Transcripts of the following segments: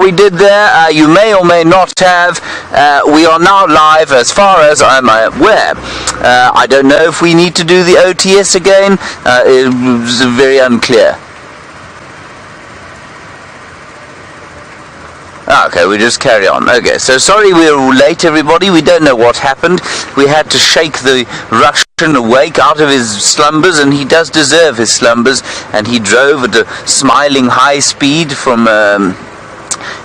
we did there, you may or may not have. We are now live as far as I'm aware. I don't know if we need to do the OTS again. It was very unclear. Okay, we just carry on. Okay, so sorry we're late, everybody. We don't know what happened. We had to shake the Russian awake out of his slumbers, and he does deserve his slumbers. And he drove at a smiling high speed from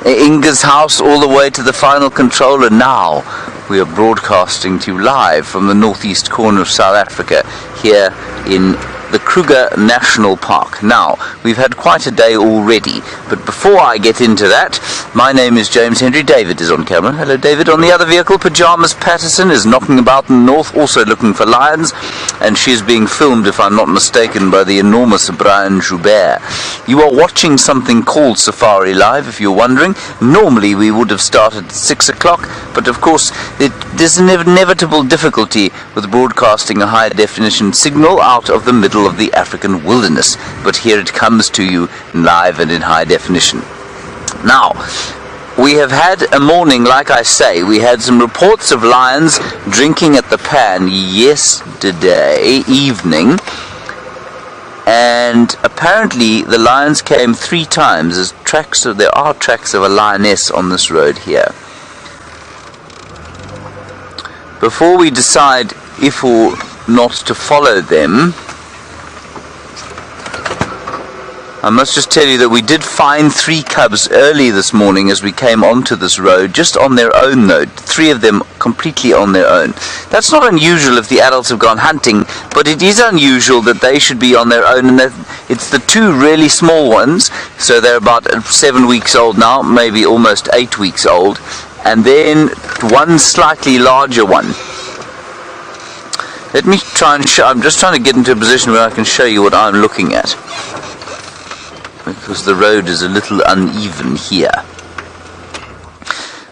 Inga's house all the way to the final control, and now we are broadcasting to you live from the northeast corner of South Africa, here in the Kruger National Park. Now, we've had quite a day already, but before I get into that, my name is James Henry. David is on camera. Hello, David. On the other vehicle, Pajamas Patterson is knocking about in the north, also looking for lions, and she's being filmed, if I'm not mistaken, by the enormous Brian Joubert. You are watching something called Safari Live, if you're wondering. Normally, we would have started at 6 o'clock, but of course, there's an inevitable difficulty with broadcasting a high-definition signal out of the middle of the African wilderness, but here it comes to you live and in high definition. Now, we have had a morning, like I say. We had some reports of lions drinking at the pan yesterday evening, and apparently the lions came 3 times. There are tracks of a lioness on this road here. Before we decide if or not to follow them, I must just tell you that we did find 3 cubs early this morning as we came onto this road, just on their own though, 3 of them completely on their own. That's not unusual if the adults have gone hunting, but it is unusual that they should be on their own, and that it's the 2 really small ones, so they're about 7 weeks old now, maybe almost 8 weeks old, and then 1 slightly larger one. Let me try and show, I'm just trying to get into a position where I can show you what I'm looking at, because the road is a little uneven here.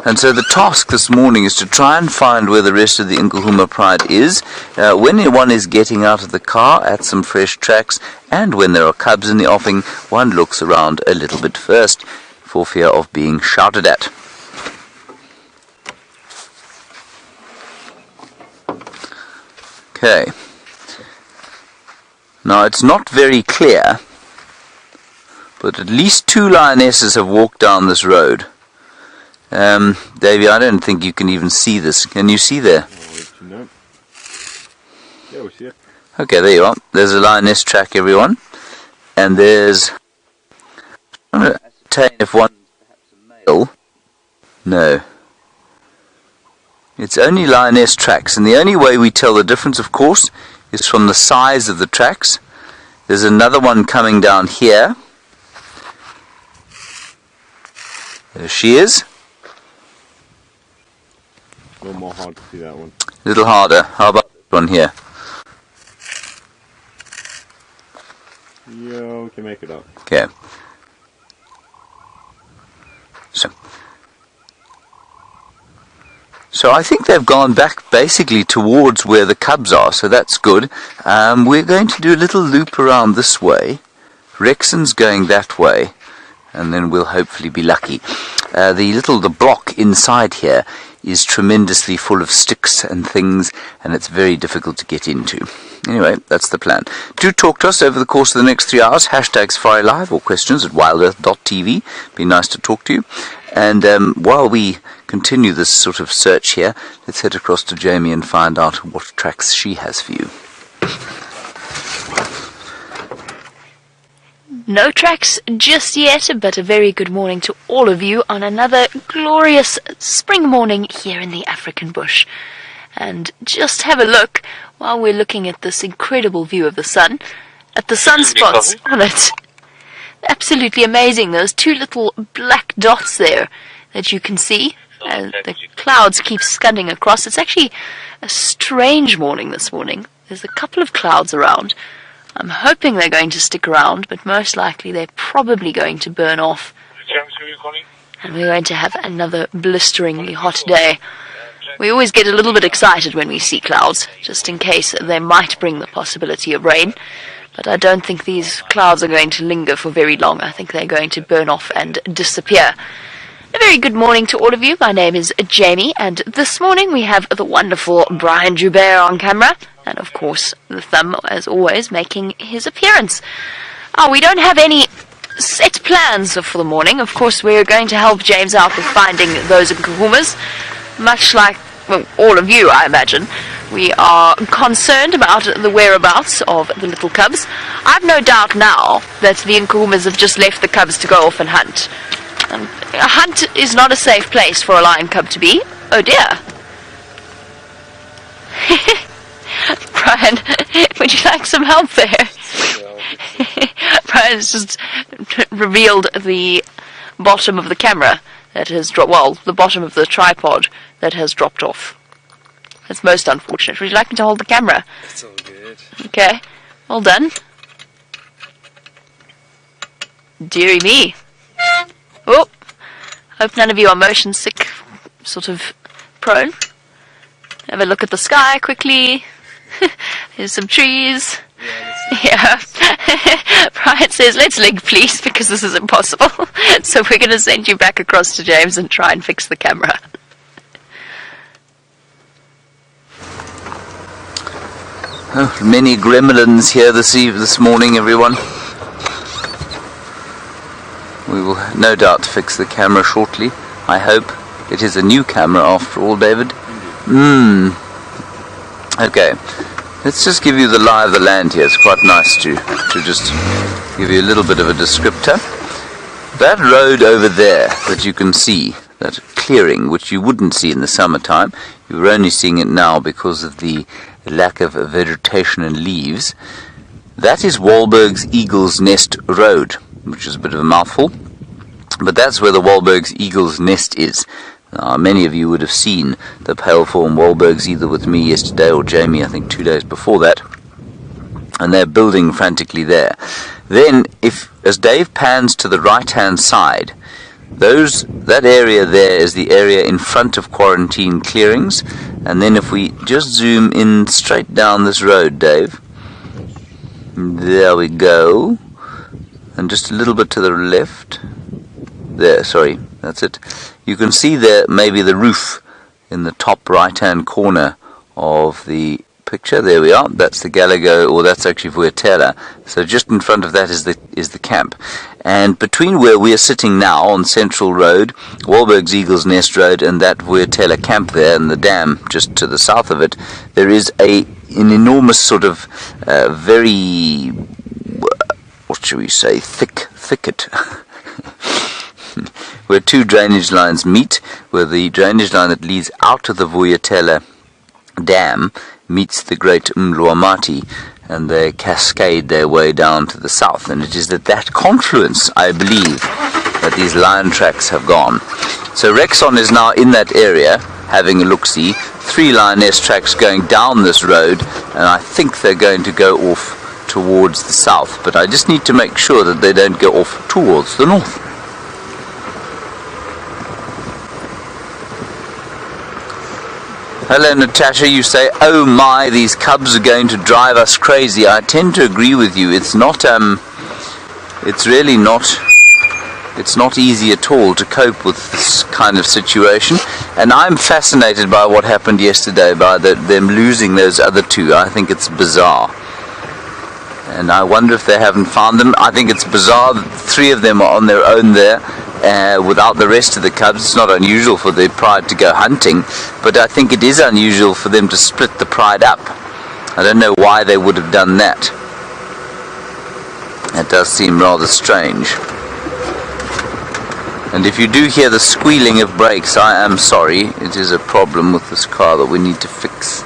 And so the task this morning is to try and find where the rest of the Nkuhuma Pride is, when one is getting out of the car at some fresh tracks, and when there are cubs in the offing, one looks around a little bit first, for fear of being shouted at. Okay. Now it's not very clear, but at least 2 lionesses have walked down this road. Davey, I don't think you can even see this. Can you see there? No. Yeah, we see it. Okay, there you are. There's a lioness track, everyone. And there's... I'm going to ascertain if one's perhaps a male. No. It's only lioness tracks, and the only way we tell the difference, of course, is from the size of the tracks. There's another one coming down here. There she is. A little more hard to see that one. A little harder. How about this one here? Yeah, we can make it up. Okay. So I think they've gone back basically towards where the cubs are, so that's good. We're going to do a little loop around this way. Rexon's going that way, and then we'll hopefully be lucky. The block inside here is tremendously full of sticks and things, and it's very difficult to get into. Anyway, that's the plan. Do talk to us over the course of the next 3 hours. Hashtag Safari Live or questions at WildEarthTV. Be nice to talk to you. And while we continue this sort of search here, let's head across to Jamie and find out what tracks she has for you. No tracks just yet, but a very good morning to all of you on another glorious spring morning here in the African bush. And just have a look, while we're looking at this incredible view of the sun, at the sunspots on it. Absolutely amazing. Those 2 little black dots there that you can see. The clouds keep scudding across. It's actually a strange morning this morning. There's a couple of clouds around. I'm hoping they're going to stick around, but most likely they're probably going to burn off. And we're going to have another blisteringly hot day. We always get a little bit excited when we see clouds, just in case they might bring the possibility of rain. But I don't think these clouds are going to linger for very long. I think they're going to burn off and disappear. very good morning to all of you. My name is Jamie, and this morning we have the wonderful Brian Joubert on camera, and of course the thumb, as always, making his appearance. We don't have any set plans for the morning. Of course, we're going to help James out with finding those nkuhumas, much like, well, all of you, I imagine. We are concerned about the whereabouts of the little cubs. I've no doubt now that the nkuhumas have just left the cubs to go off and hunt. A hunt is not a safe place for a lion cub to be. Oh dear. Brian, would you like some help there? Brian's just revealed the bottom of the camera that has dropped, well, the bottom of the tripod that has dropped off. That's most unfortunate. Would you like me to hold the camera? It's all good. Okay, well done. Dearie me. Oh, hope none of you are motion sick, sort of prone. Have a look at the sky quickly. There's some trees. Yeah. Brian says, let's link please, because this is impossible. So we're going to send you back across to James and try and fix the camera. Oh, many gremlins here this morning, everyone. We will no doubt fix the camera shortly, I hope. It is a new camera after all, David. Okay, let's just give you the lie of the land here. It's quite nice to just give you a little bit of a descriptor. That road over there that you can see, that clearing, which you wouldn't see in the summertime, you're only seeing it now because of the lack of vegetation and leaves, that is Wahlberg's Eagle's Nest Road, which is a bit of a mouthful, but that's where the Wahlberg's Eagle's Nest is. Many of you would have seen the pale form Wahlbergs either with me yesterday or Jamie, I think 2 days before that, and they're building frantically there. Then, as Dave pans to the right-hand side, that area there is the area in front of quarantine clearings, and then if we just zoom in straight down this road, Dave, there we go, and just a little bit to the left, there, sorry, that's it. You can see there maybe the roof in the top right-hand corner of the picture. There we are. That's the Galago, or that's actually Vulture. So just in front of that is the camp. And between where we are sitting now on Central Road, Wahlberg's Eagle's Nest Road, and that Vulture camp there, and the dam just to the south of it, there is an enormous sort of very, what should we say, thicket. Where two drainage lines meet, where the drainage line that leads out of the Vulture dam meets the great Mlwamati, and they cascade their way down to the south. And it is at that confluence, I believe, that these lion tracks have gone. So Rexon is now in that area, having a look-see. 3 lioness tracks going down this road, and I think they're going to go off towards the south. But I just need to make sure that they don't go off towards the north. Hello Natasha, you say, oh my, these cubs are going to drive us crazy. I tend to agree with you. It's not, it's really not, it's not easy at all to cope with this kind of situation. And I'm fascinated by what happened yesterday, by them losing those other 2. I think it's bizarre. And I wonder if they haven't found them. I think it's bizarre that 3 of them are on their own there. Without the rest of the cubs. It's not unusual for the pride to go hunting, but I think it is unusual for them to split the pride up. I don't know why they would have done that. It does seem rather strange. And if you do hear the squealing of brakes, I am sorry. It is a problem with this car that we need to fix.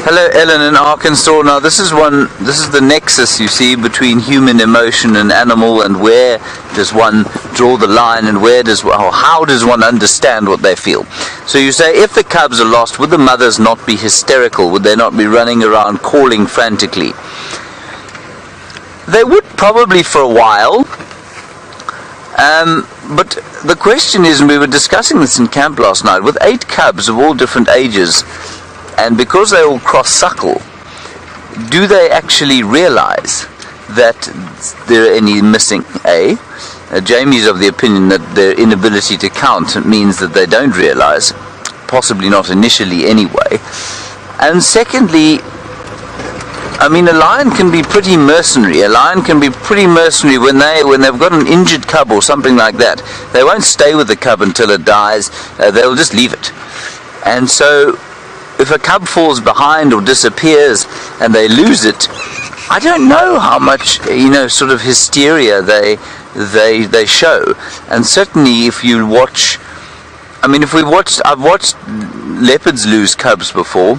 Hello Ellen in Arkansas. Now this is the nexus, you see, between human emotion and animal, and where does one draw the line, and how does one understand what they feel? So you say, if the cubs are lost, would the mothers not be hysterical? Would they not be running around calling frantically? They would probably for a while. But the question is, and we were discussing this in camp last night, with 8 cubs of all different ages, And because they all cross-suckle, do they actually realize that there are any missing? Jamie's of the opinion that their inability to count means that they don't realize, possibly not initially anyway. And secondly, I mean, a lion can be pretty mercenary. A lion can be pretty mercenary when they've got an injured cub or something like that. They won't stay with the cub until it dies. They'll just leave it. And so, if a cub falls behind or disappears and they lose it, I don't know how much, sort of hysteria they show. And certainly, if you watch, I've watched leopards lose cubs before.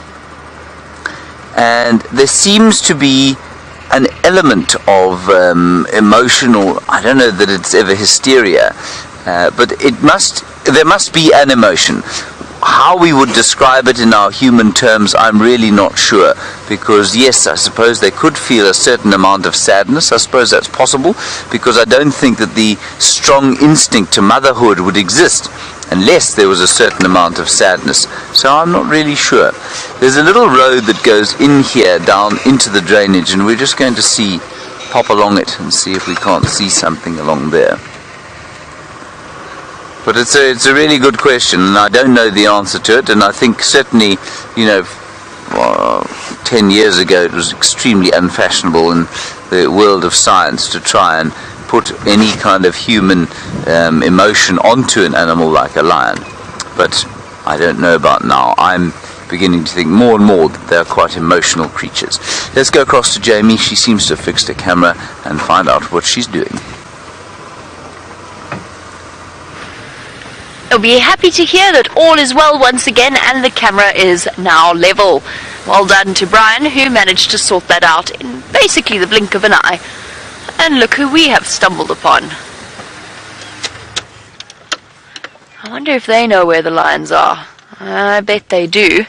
And there seems to be an element of emotional, I don't know that it's ever hysteria, but there must be an emotion. How we would describe it in our human terms, I'm really not sure. Because yes, I suppose they could feel a certain amount of sadness. I suppose that's possible, because I don't think that the strong instinct to motherhood would exist unless there was a certain amount of sadness. So I'm not really sure. There's a little road that goes in here down into the drainage, and we're just going to pop along it and see if we can't see something along there. But it's a really good question, and I don't know the answer to it. And I think certainly, 10 years ago it was extremely unfashionable in the world of science to try and put any kind of human emotion onto an animal like a lion. But I don't know about now. I'm beginning to think more and more that they're quite emotional creatures. Let's go across to Jamie. She seems to have fixed her camera, and find out what she's doing. I'll be happy to hear that all is well once again, and the camera is now level. Well done to Brian, who managed to sort that out in basically the blink of an eye. And look who we have stumbled upon. I wonder if they know where the lions are. I bet they do.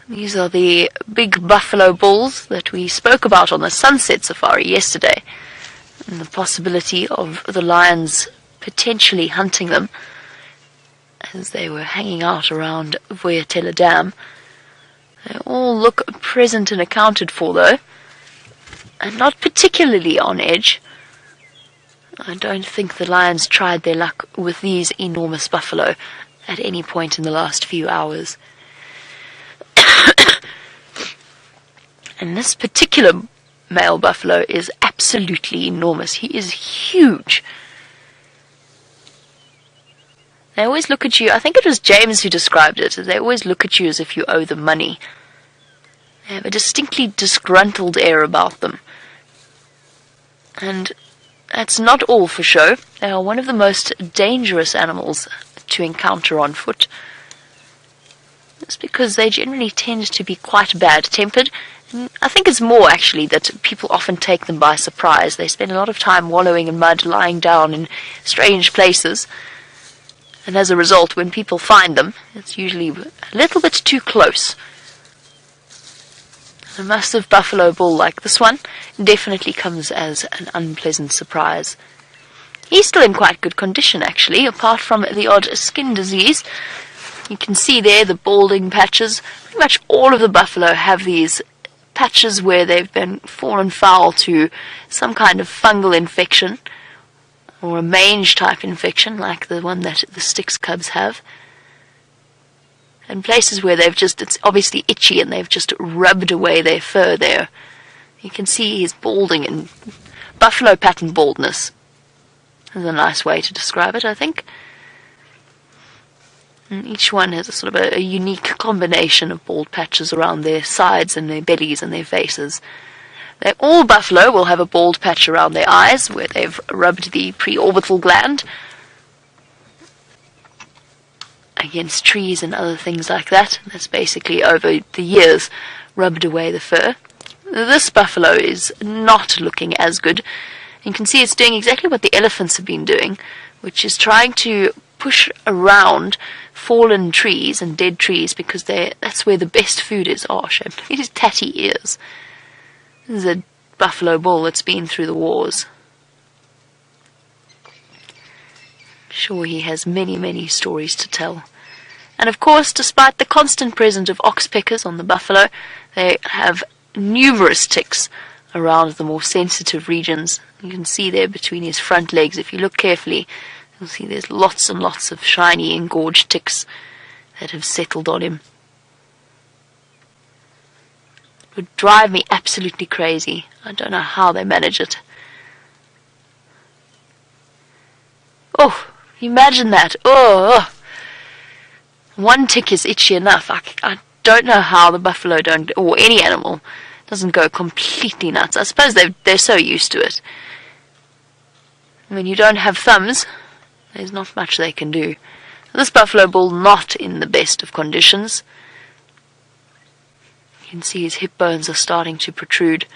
These are the big buffalo bulls that we spoke about on the sunset safari yesterday, and the possibility of the lions potentially hunting them as they were hanging out around Vulture Dam. They all look present and accounted for, though, and not particularly on edge. I don't think the lions tried their luck with these enormous buffalo at any point in the last few hours. And this particular male buffalo is absolutely enormous. He is huge. They always look at you, I think it was James who described it, they always look at you as if you owe them money. They have a distinctly disgruntled air about them. And that's not all for show. They are one of the most dangerous animals to encounter on foot. It's because they generally tend to be quite bad-tempered. I think it's more, actually, that people often take them by surprise. They spend a lot of time wallowing in mud, lying down in strange places. And as a result, when people find them, it's usually a little bit too close. A massive buffalo bull like this one definitely comes as an unpleasant surprise. He's still in quite good condition, actually, apart from the odd skin disease. You can see there the balding patches. Pretty much all of the buffalo have these patches where they've been fallen foul to some kind of fungal infection, or a mange type infection like the one that the Styx cubs have. And places where it's obviously itchy and they've just rubbed away their fur there. You can see he's balding, and buffalo pattern baldness is a nice way to describe it, I think. And each one has a sort of a unique combination of bald patches around their sides and their bellies and their faces. All buffalo will have a bald patch around their eyes where they've rubbed the preorbital gland against trees and other things like that. That's basically over the years rubbed away the fur. This buffalo is not looking as good. You can see it's doing exactly what the elephants have been doing, which is trying to push around fallen trees and dead trees, because that's where the best food is. Oh, shame. Look at his tatty ears. This is a buffalo bull that's been through the wars. I'm sure he has many, many stories to tell. And of course, despite the constant presence of oxpeckers on the buffalo, they have numerous ticks around the more sensitive regions. You can see there between his front legs, if you look carefully, you'll see there's lots and lots of shiny engorged ticks that have settled on him. It would drive me absolutely crazy. I don't know how they manage it. Oh, imagine that. Oh. One tick is itchy enough. I don't know how the buffalo don't, or any animal, doesn't go completely nuts. I suppose they're so used to it. When you don't have thumbs, there's not much they can do. This buffalo bull not in the best of conditions. You can see his hip bones are starting to protrude.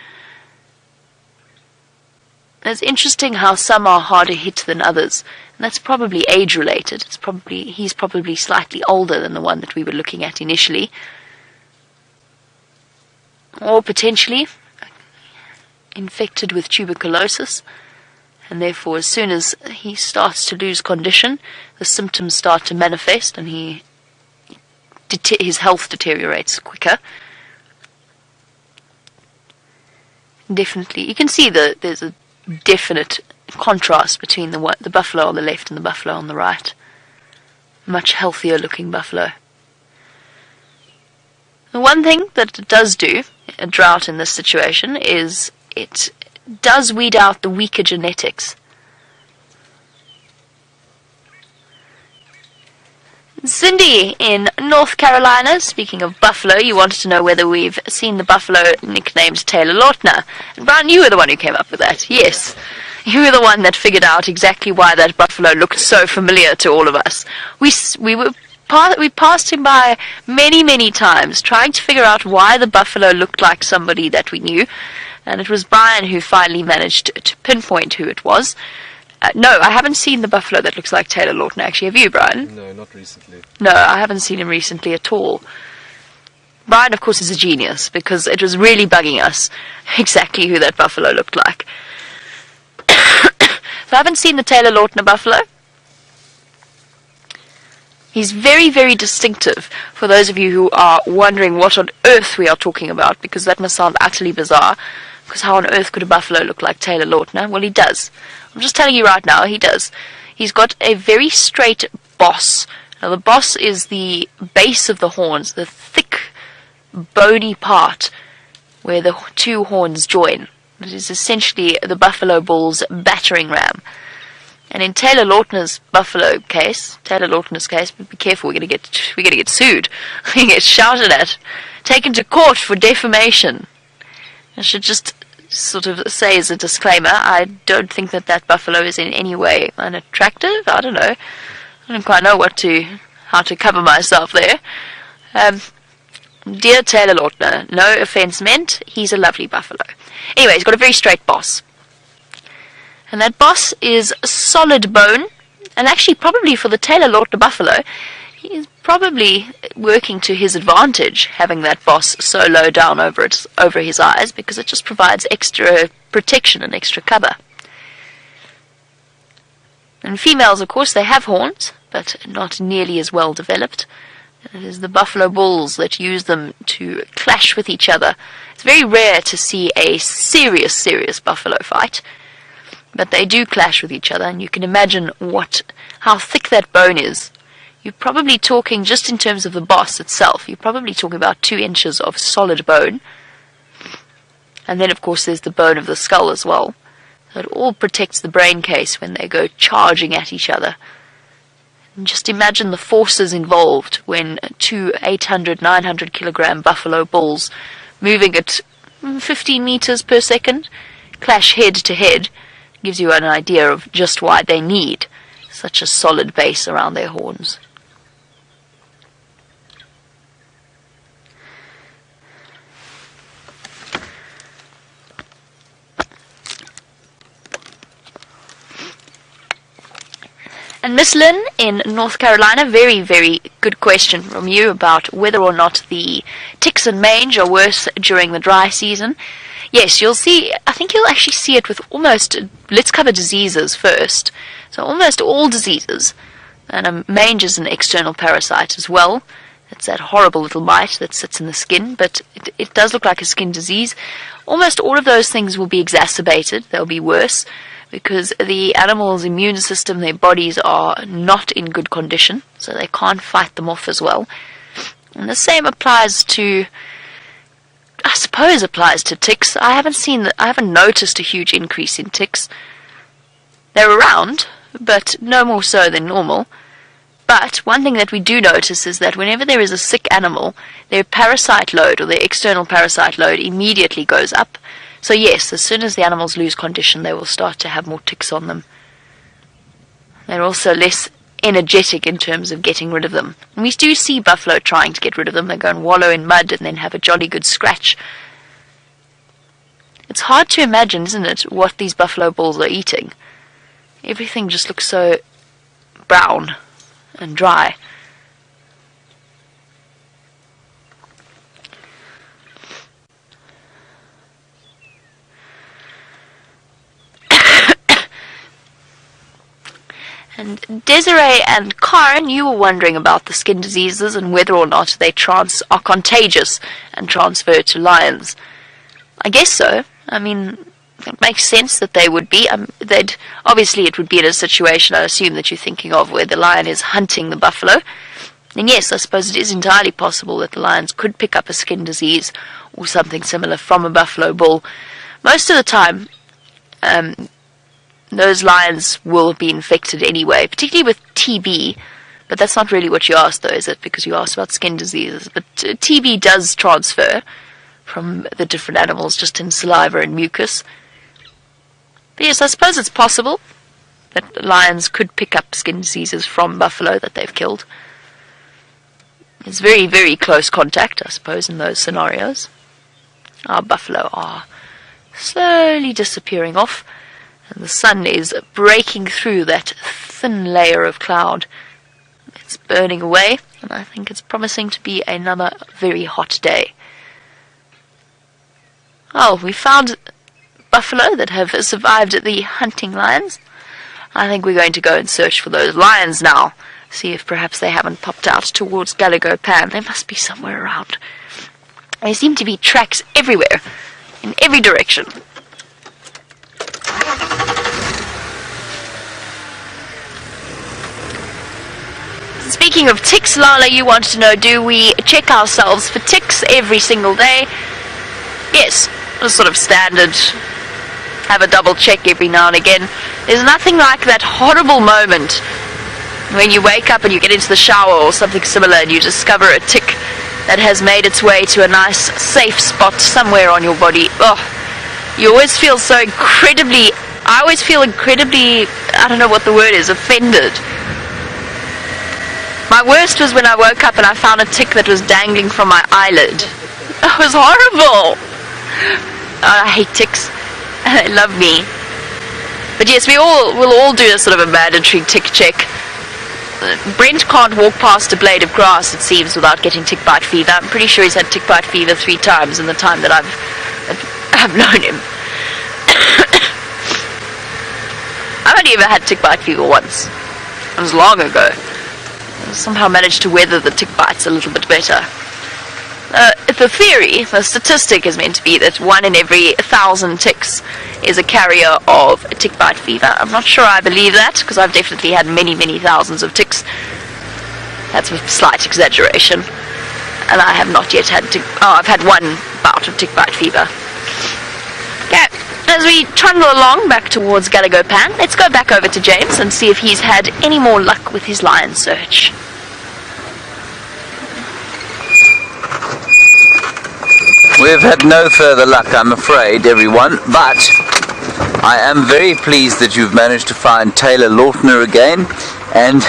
It's interesting how some are harder hit than others, and that's probably age-related. He's probably slightly older than the one that we were looking at initially. Or potentially infected with tuberculosis, and therefore as soon as he starts to lose condition, the symptoms start to manifest and his health deteriorates quicker. Definitely, you can see that there's a definite contrast between the buffalo on the left and the buffalo on the right. Much healthier looking buffalo. The one thing that it does do, a drought in this situation, is it does weed out the weaker genetics. Cindy in North Carolina, speaking of buffalo, you wanted to know whether we've seen the buffalo nicknamed Taylor Lautner. And Brian, you were the one who came up with that. Yes. You were the one that figured out exactly why that buffalo looked so familiar to all of us. We passed him by many, many times, trying to figure out why the buffalo looked like somebody that we knew. And it was Brian who finally managed to pinpoint who it was. No, I haven't seen the buffalo that looks like Taylor Lautner, actually. Have you, Brian? No, not recently. No, I haven't seen him recently at all. Brian, of course, is a genius, because it was really bugging us exactly who that buffalo looked like. So I haven't seen the Taylor Lautner buffalo. He's very, very distinctive, for those of you who are wondering what on earth we are talking about, because that must sound utterly bizarre, because how on earth could a buffalo look like Taylor Lautner? Well, he does. I'm just telling you right now, he does. He's got a very straight boss. Now, the boss is the base of the horns, the thick, bony part where the two horns join. It is essentially the buffalo bull's battering ram. And in Taylor Lautner's case, be careful, we're gonna get sued. We're gonna get shouted at, taken to court for defamation. I should just sort of say as a disclaimer, I don't think that buffalo is in any way unattractive. I don't know. I don't quite know how to cover myself there. Dear Taylor Lautner, no offense meant, he's a lovely buffalo. Anyway, he's got a very straight boss. And that boss is solid bone, and actually probably for the Taylor Lautner buffalo, he is probably working to his advantage, having that boss so low down over his eyes, because it just provides extra protection and extra cover. And females, of course, they have horns, but not nearly as well developed. It is the buffalo bulls that use them to clash with each other. It's very rare to see a serious buffalo fight, but they do clash with each other, and you can imagine how thick that bone is. You're probably talking, just in terms of the boss itself, you're probably talking about 2 inches of solid bone. And then, of course, there's the bone of the skull as well. So it all protects the brain case when they go charging at each other. And just imagine the forces involved when 2 800, 900 kilogram buffalo bulls moving at 15 meters per second clash head to head. Gives you an idea of just why they need such a solid base around their horns. And Miss Lynn in North Carolina, very, very good question from you about whether or not the ticks and mange are worse during the dry season. Yes, you'll see, I think you'll actually see it with let's cover diseases first. So almost all diseases And mange is an external parasite as well. It's that horrible little mite that sits in the skin, but it does look like a skin disease. Almost all of those things will be exacerbated. They'll be worse because the animal's immune system, their bodies are not in good condition, so they can't fight them off as well. And the same applies to, I suppose, applies to ticks. I haven't noticed a huge increase in ticks. They're around, but no more so than normal. But one thing that we do notice is that whenever there is a sick animal, their parasite load, or their external parasite load, immediately goes up. So yes, as soon as the animals lose condition, they will start to have more ticks on them. They're also less energetic in terms of getting rid of them. And we do see buffalo trying to get rid of them. They go and wallow in mud and then have a jolly good scratch. It's hard to imagine, isn't it, what these buffalo bulls are eating. Everything just looks so brown and dry. And Desiree and Karen, you were wondering about the skin diseases and whether or not they are contagious and transfer to lions. I guess so. I mean, it makes sense that they would be. Obviously, it would be in a situation, I assume, that you're thinking of where the lion is hunting the buffalo. And yes, I suppose it is entirely possible that the lions could pick up a skin disease or something similar from a buffalo bull. Most of the time, those lions will be infected anyway, particularly with TB. But that's not really what you asked, though, is it? Because you asked about skin diseases. But TB does transfer from the different animals just in saliva and mucus. But yes, I suppose it's possible that lions could pick up skin diseases from buffalo that they've killed. It's very, very close contact, I suppose, in those scenarios. Our buffalo are slowly disappearing off, and the sun is breaking through that thin layer of cloud. It's burning away, and I think it's promising to be another very hot day. Oh, we found buffalo that have survived the hunting lions. I think we're going to go and search for those lions now. See if perhaps they haven't popped out towards Gallagher Pan. They must be somewhere around. There seem to be tracks everywhere, in every direction. Speaking of ticks, Lala, you want to know, do we check ourselves for ticks every single day? Yes, a sort of standard. Have a double check every now and again. There's nothing like that horrible moment when you wake up and you get into the shower or something similar and you discover a tick that has made its way to a nice safe spot somewhere on your body. Oh, you always feel so incredibly, I always feel incredibly, I don't know what the word is, offended. My worst was when I woke up and I found a tick that was dangling from my eyelid. That was horrible. I hate ticks. They love me. But yes, we'll all do a sort of a mandatory tick check. Brent can't walk past a blade of grass, it seems, without getting tick bite fever. I'm pretty sure he's had tick bite fever 3 times in the time that I've known him. I've only ever had tick bite fever once. It was long ago. I somehow managed to weather the tick bites a little bit better. The theory, the statistic is meant to be that 1 in every 1,000 ticks is a carrier of tick bite fever. I'm not sure I believe that, because I've definitely had many, many thousands of ticks. That's a slight exaggeration. And I have not yet had I've had 1 bout of tick bite fever. Okay, as we trundle along back towards Gallagher Pan, let's go back over to James and see if he's had any more luck with his lion search. We've had no further luck, I'm afraid, everyone, but I am very pleased that you've managed to find Taylor Lautner again, and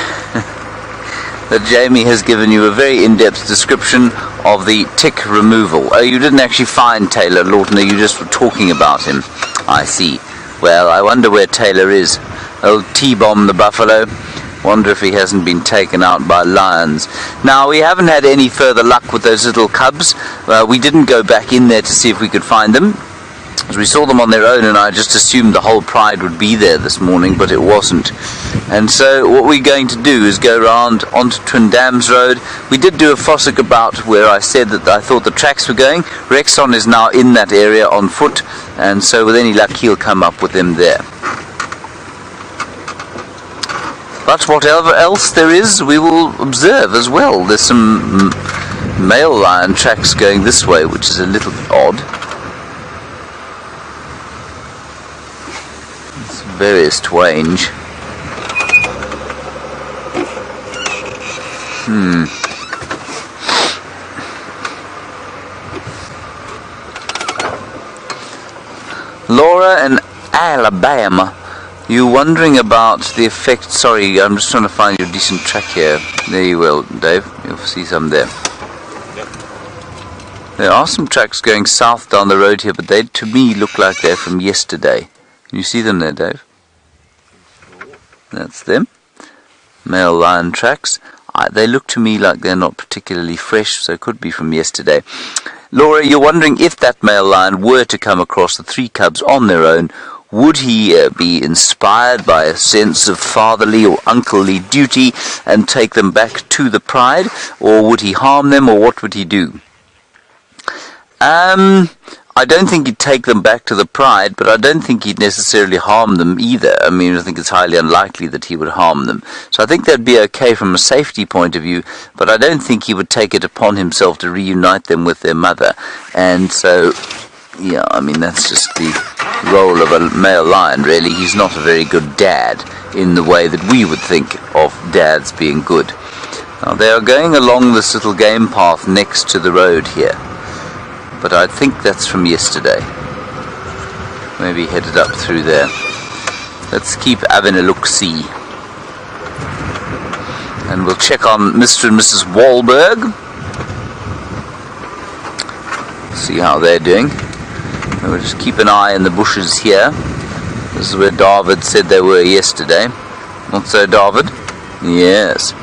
that Jamie has given you a very in-depth description of the tick removal. Oh, you didn't actually find Taylor Lautner, you just were talking about him. I see. Well, I wonder where Taylor is. Old T-Bomb the buffalo. Wonder if he hasn't been taken out by lions. Now, we haven't had any further luck with those little cubs. We didn't go back in there to see if we could find them. As we saw them on their own, and I just assumed the whole pride would be there this morning, but it wasn't. And so what we're going to do is go round onto Twin Dams Road. We did do a fossick about where I said that I thought the tracks were going. Rexon is now in that area on foot, and so with any luck he'll come up with them there. But whatever else there is, we will observe as well. There's some male lion tracks going this way, which is a little bit odd. It's various twange. Laura in Alabama. You wondering about the effect? Sorry, I'm just trying to find you a decent track here. There you will, Dave. You'll see some there. Yep. There are some tracks going south down the road here, but they to me look like they're from yesterday. Can you see them there, Dave? That's them. Male lion tracks. They look to me like they're not particularly fresh, so it could be from yesterday. Laura, you're wondering if that male lion were to come across the 3 cubs on their own, would he be inspired by a sense of fatherly or unclely duty and take them back to the pride, or would he harm them, or what would he do? I don't think he'd take them back to the pride, but I don't think he'd necessarily harm them either. I mean, I think it's highly unlikely that he would harm them. So I think that'd be okay from a safety point of view, but I don't think he would take it upon himself to reunite them with their mother. And so, yeah, I mean, that's just the role of a male lion, really. He's not a very good dad in the way that we would think of dads being good. Now, they are going along this little game path next to the road here, but I think that's from yesterday. Maybe headed up through there. Let's keep having a look-see. And we'll check on Mr. and Mrs. Wahlberg. See how they're doing. And we'll just keep an eye in the bushes here. This is where David said they were yesterday. Not so, David? Yes.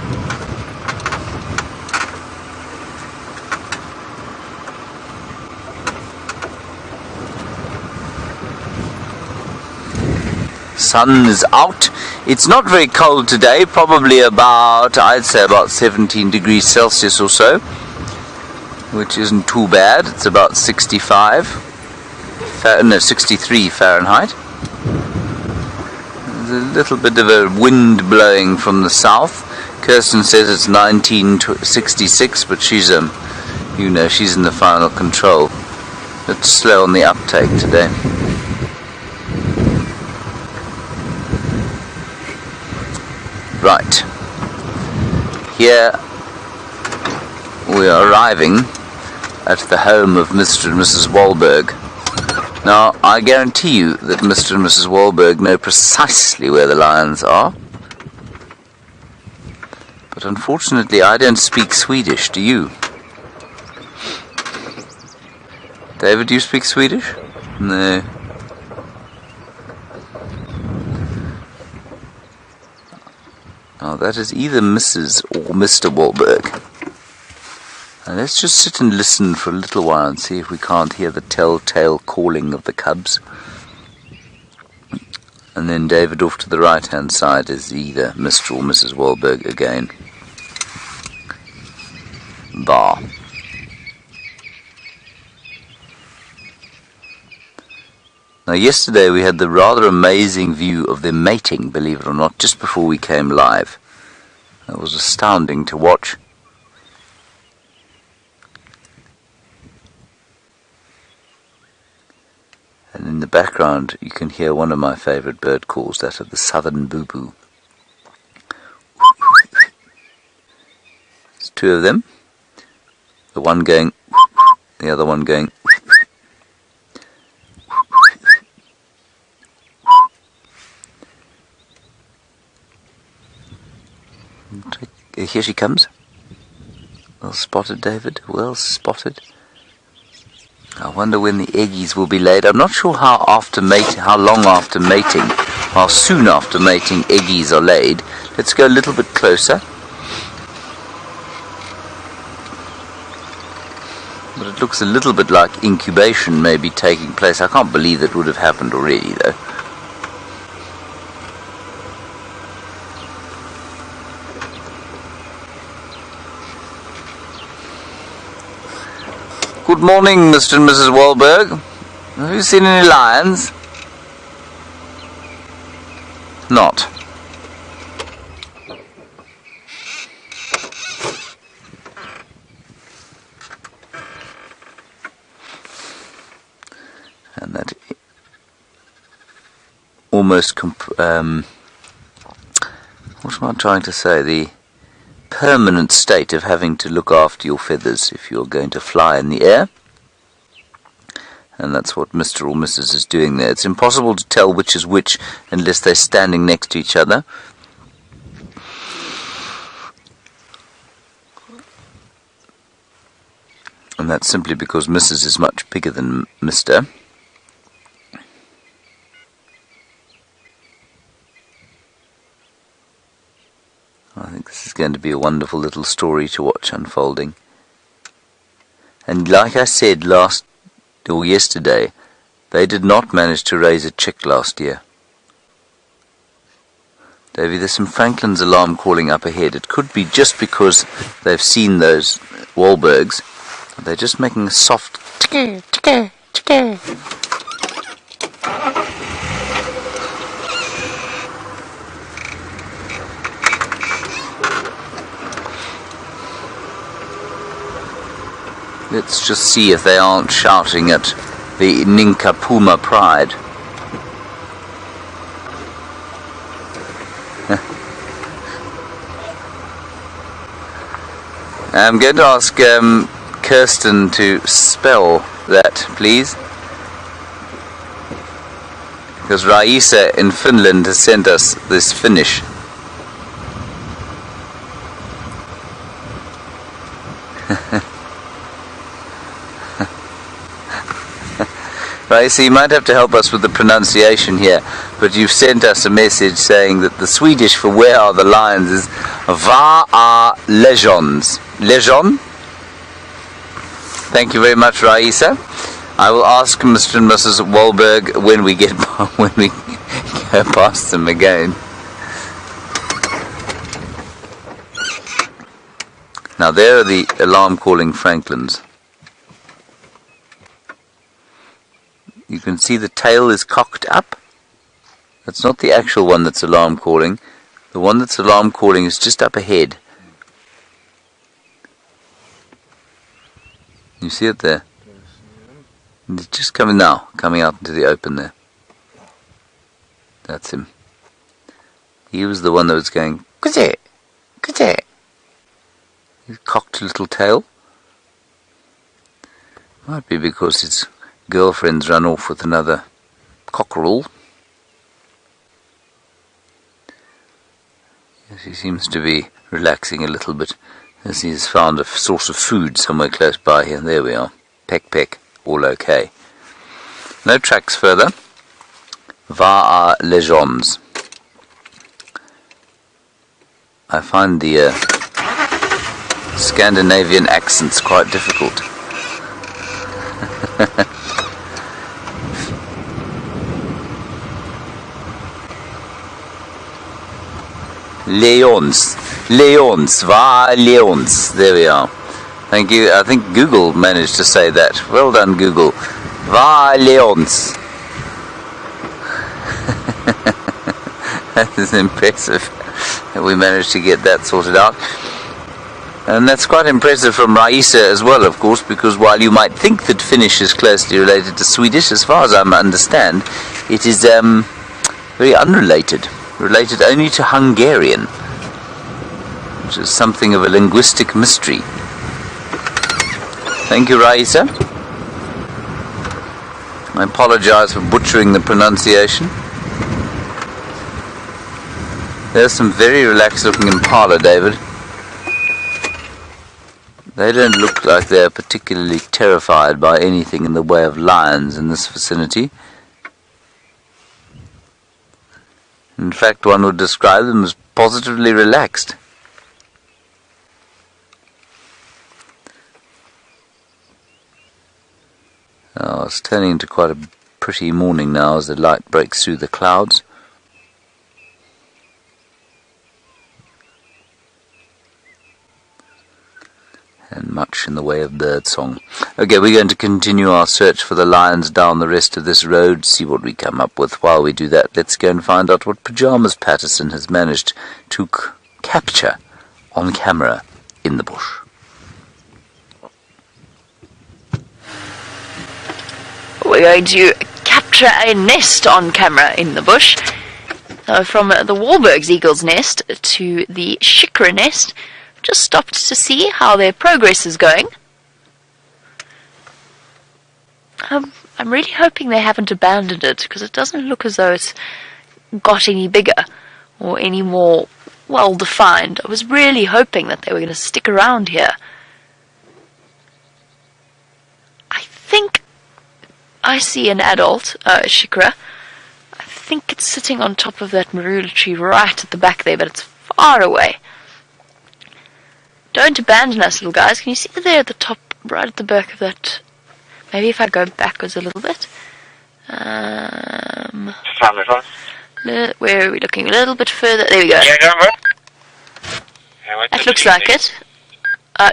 Sun is out. It's not very cold today, probably about, I'd say about 17 degrees Celsius or so, which isn't too bad. It's about 63 Fahrenheit. There's a little bit of a wind blowing from the south. Kirsten says it's 1966, but she's she's in the final control. It's slow on the uptake today. Right, here we are arriving at the home of Mr. and Mrs. Wahlberg. Now, I guarantee you that Mr. and Mrs. Wahlberg know precisely where the lions are. But unfortunately, I don't speak Swedish, do you? David, do you speak Swedish? No. Now that is either Mrs. or Mr. Wahlberg. Now let's just sit and listen for a little while and see if we can't hear the telltale calling of the cubs. And then David off to the right hand side is either Mr. or Mrs. Wahlberg again. Bah. Now yesterday we had the rather amazing view of them mating, believe it or not, just before we came live. That was astounding to watch. And in the background you can hear one of my favourite bird calls, that of the southern boo-boo. There's 2 of them. The one going, the other one going. Here she comes. Well spotted, David. Well spotted. I wonder when the eggies will be laid. I'm not sure how long after mating, how soon after mating eggies are laid. Let's go a little bit closer. But it looks a little bit like incubation may be taking place. I can't believe it would have happened already, though. Good morning, Mr. and Mrs. Wahlberg. Have you seen any lions? Not. And that almost what am I trying to say? The permanent state of having to look after your feathers if you're going to fly in the air. And that's what Mr. or Mrs. is doing there. It's impossible to tell which is which unless they're standing next to each other. And that's simply because Mrs. is much bigger than Mr. I think this is going to be a wonderful little story to watch unfolding. And like I said yesterday, they did not manage to raise a chick last year. Davy, there's some Franklin's alarm calling up ahead. It could be just because they've seen those Wahlbergs. They're just making a soft ticker, ticker, ticker. Let's just see if they aren't shouting at the Ninka Puma pride. I'm going to ask Kirsten to spell that, please. Because Raisa in Finland has sent us this Finnish. Right, so you might have to help us with the pronunciation here, but you've sent us a message saying that the Swedish for where are the lions is Var är legions. Legion? Thank you very much, Raisa. I will ask Mr. and Mrs. Wahlberg when we go past them again. Now there are the alarm calling Franklins. You can see the tail is cocked up. That's not the actual one that's alarm calling. The one that's alarm calling is just up ahead. You see it there? It's just coming now, coming out into the open there. That's him. He was the one that was going, "Kuze, kuze." His cocked little tail. Might be because his girlfriend's run off with another cockerel. Yes, he seems to be relaxing a little bit as he's found a source of food somewhere close by here. There we are. Peck, peck. All okay. No tracks further. Var är legions. I find the Scandinavian accents quite difficult. Leons. Leons. Va leons. There we are. Thank you. I think Google managed to say that. Well done, Google. Va leons. That is impressive. We managed to get that sorted out. And that's quite impressive from Raisa as well, of course, because while you might think that Finnish is closely related to Swedish, as far as I understand, it is very unrelated. Related only to Hungarian, which is something of a linguistic mystery. Thank you, Raisa. I apologize for butchering the pronunciation. There's some very relaxed looking impala, David. They don't look like they're particularly terrified by anything in the way of lions in this vicinity. In fact, one would describe them as positively relaxed. Oh, it's turning into quite a pretty morning now as the light breaks through the clouds. And much in the way of birdsong. Okay, we're going to continue our search for the lions down the rest of this road, see what we come up with. While we do that, let's go and find out what Pyjamas Patterson has managed to capture on camera in the bush. We're going to capture a nest on camera in the bush. From the Wahlberg's eagle's nest to the Cheetah nest. Just stopped to see how their progress is going. I'm really hoping they haven't abandoned it, because it doesn't look as though it's got any bigger or any more well defined. I was really hoping that they were going to stick around here. I think I see an adult Cheetah. I think it's sitting on top of that marula tree right at the back there, but it's far away. Don't abandon us, little guys. Can you see there at the top, right at the back of that? Maybe if I go backwards a little bit. Where are we looking? A little bit further. There we go. That looks like it.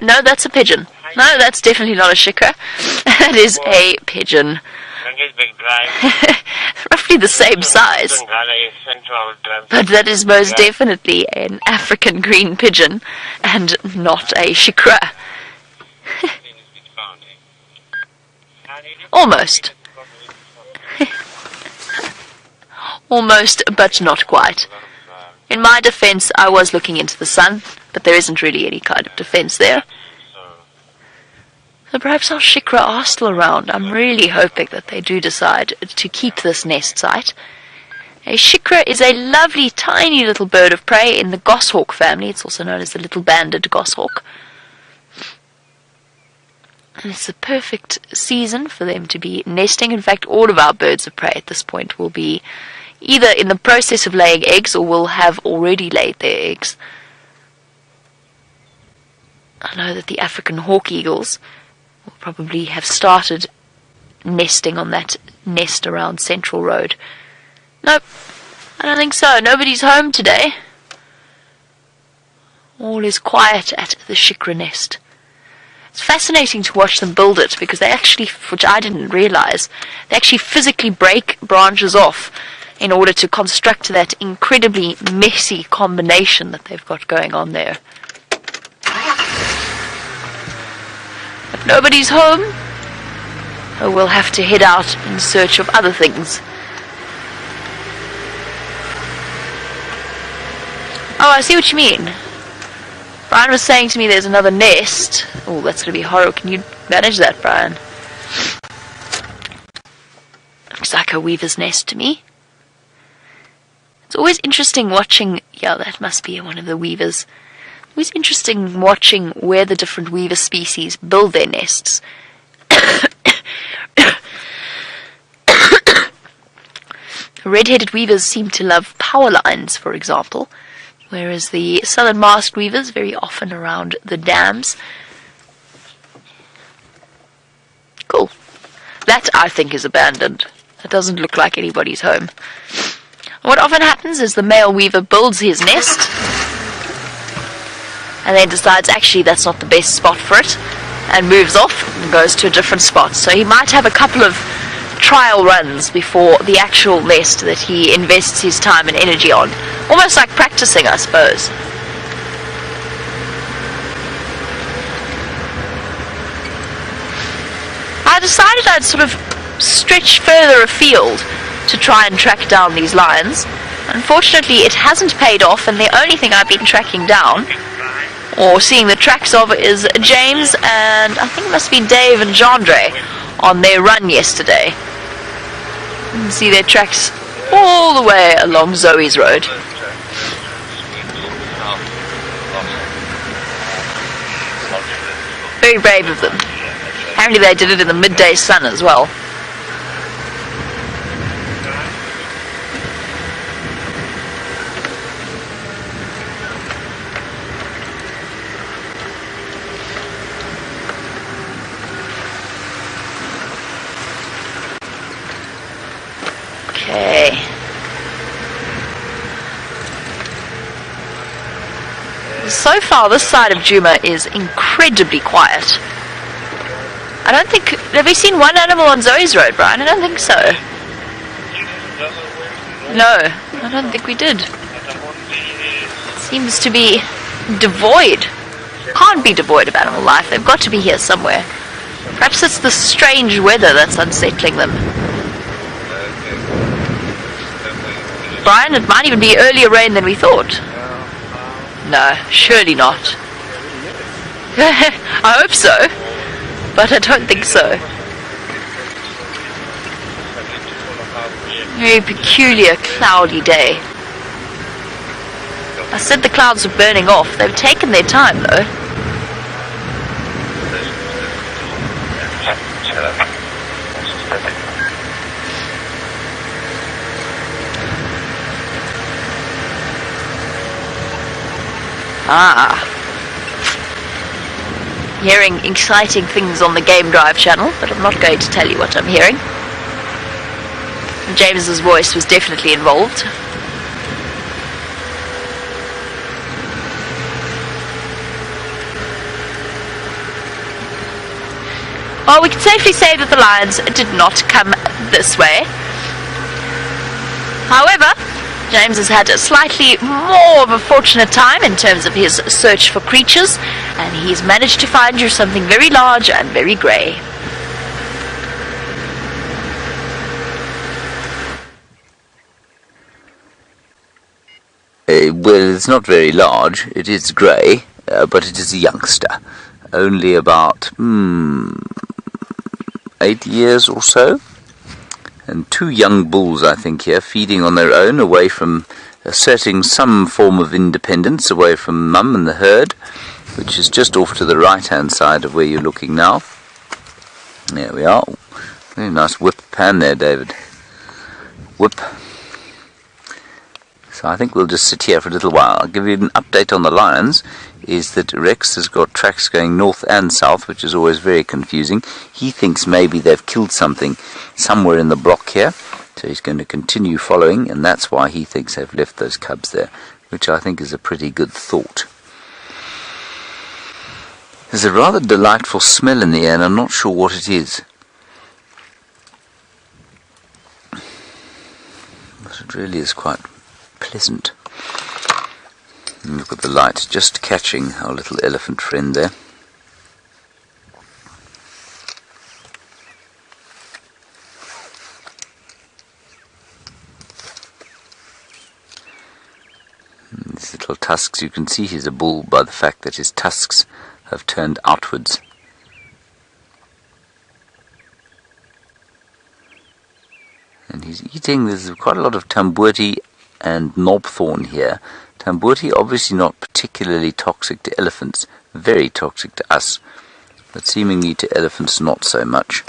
No, that's a pigeon. No, that's definitely not a Cheetah. That is a pigeon. Roughly the same size. But that is most definitely an African green pigeon and not a Cheetah. Almost. Almost, but not quite. In my defense, I was looking into the sun, but there isn't really any kind of defense there. So perhaps our Cheetah are still around. I'm really hoping that they do decide to keep this nest site. A Cheetah is a lovely, tiny little bird of prey in the goshawk family. It's also known as the little banded goshawk. And it's the perfect season for them to be nesting. In fact, all of our birds of prey at this point will be either in the process of laying eggs or will have already laid their eggs. I know that the African hawk eagles will probably have started nesting on that nest around Central Road. Nope, I don't think so. Nobody's home today. All is quiet at the Cheetah nest. It's fascinating to watch them build it because they actually, which I didn't realize, they actually physically break branches off in order to construct that incredibly messy combination that they've got going on there. If nobody's home, we'll have to head out in search of other things. Oh, I see what you mean. Brian was saying to me there's another nest. Oh, that's going to be horrible. Can you manage that, Brian? Looks like a weaver's nest to me. It's always interesting watching... Yeah, that must be one of the weavers. Always interesting watching where the different weaver species build their nests. Red-headed weavers seem to love power lines, for example, whereas the southern masked weavers very often around the dams. Cool. That, I think, is abandoned. It doesn't look like anybody's home. What often happens is the male weaver builds his nest and then decides actually that's not the best spot for it and moves off and goes to a different spot. So he might have a couple of trial runs before the actual nest that he invests his time and energy on. Almost like practicing, I suppose. I decided I'd sort of stretch further afield to try and track down these lions. Unfortunately, it hasn't paid off, and the only thing I've been tracking down, or seeing the tracks of, is James and I think it must have been Dave and Jandre on their run yesterday. You can see their tracks all the way along Zoe's road. Very brave of them. Apparently they did it in the midday sun as well. so far this side of Djuma is incredibly quiet. I don't think... Have we seen one animal on Zoe's road, Brian? I don't think so. No, I don't think we did. Seems to be devoid. Can't be devoid of animal life. They've got to be here somewhere. Perhaps it's the strange weather that's unsettling them. Brian, it might even be earlier rain than we thought. No, surely not. I hope so, but I don't think so. Very peculiar, cloudy day. I said the clouds were burning off. They've taken their time, though. Ah. Hearing exciting things on the Game Drive channel, but I'm not going to tell you what I'm hearing. James's voice was definitely involved. Well, we can safely say that the lions did not come this way. However, James has had a slightly more of a fortunate time in terms of his search for creatures, and he's managed to find you something very large and very grey. Well, it's not very large. It is grey, but it is a youngster. Only about 8 years or so. And 2 young bulls, I think, here, feeding on their own, away from, asserting some form of independence, away from mum and the herd, which is just off to the right-hand side of where you're looking now. There we are. Very nice whip pan there, David. Whip. So I think we'll just sit here for a little while. I'll give you an update on the lions, is that Rex has got tracks going north and south, which is always very confusing. He thinks maybe they've killed something somewhere in the block here, so he's going to continue following, and that's why he thinks they've left those cubs there, which I think is a pretty good thought. There's a rather delightful smell in the air, and I'm not sure what it is. But it really is quite pleasant. And look at the light, just catching our little elephant friend there. And these little tusks, you can see he's a bull by the fact that his tusks have turned outwards. And he's eating, there's quite a lot of tamboti and knobthorn here. Tamboti obviously not particularly toxic to elephants, very toxic to us, but seemingly to elephants not so much.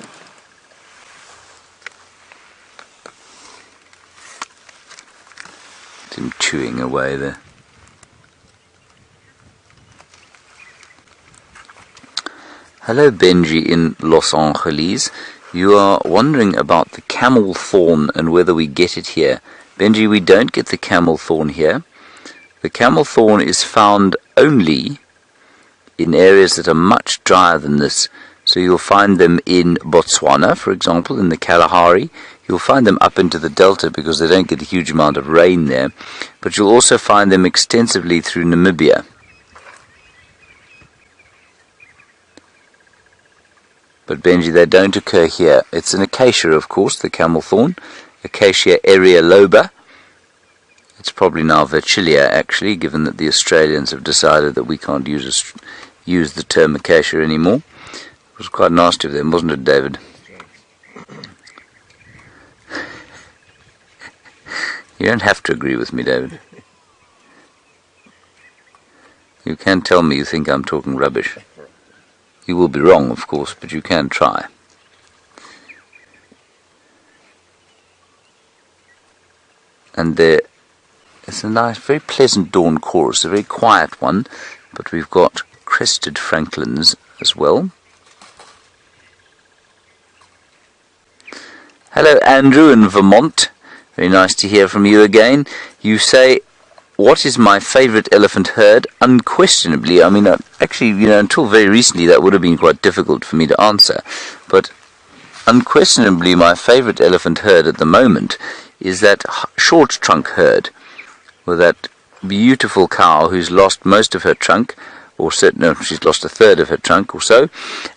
It's him chewing away there. Hello Benji in Los Angeles. You are wondering about the camel thorn and whether we get it here. Benji, we don't get the camel thorn here. The camel thorn is found only in areas that are much drier than this. So you'll find them in Botswana, for example, in the Kalahari. You'll find them up into the delta because they don't get a huge amount of rain there. But you'll also find them extensively through Namibia. But Benji, they don't occur here. It's an acacia, of course, the camel thorn. Acacia areoloba. It's probably now Verchilia, actually, given that the Australians have decided that we can't use the term acacia anymore. It was quite nasty of them, wasn't it, David? You don't have to agree with me, David. You can tell me you think I'm talking rubbish. You will be wrong, of course, but you can try. And there is a nice, very pleasant dawn chorus, a very quiet one, but we've got crested francolins as well. Hello Andrew in Vermont, very nice to hear from you again. You say what is my favorite elephant herd? Unquestionably, I mean, actually, until very recently that would have been quite difficult for me to answer. But unquestionably, my favorite elephant herd at the moment is that short trunk herd, with that beautiful cow who's lost most of her trunk, or she's lost a third of her trunk or so,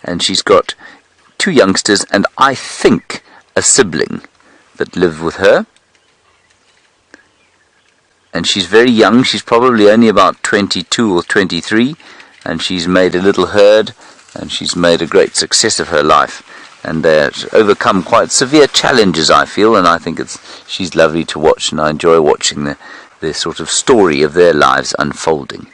and she's got 2 youngsters and I think a sibling that live with her. And she's very young, she's probably only about 22 or 23, and she's made a little herd, and she's made a great success of her life, and overcome quite severe challenges, I feel, and I think she's lovely to watch, and I enjoy watching the sort of story of their lives unfolding.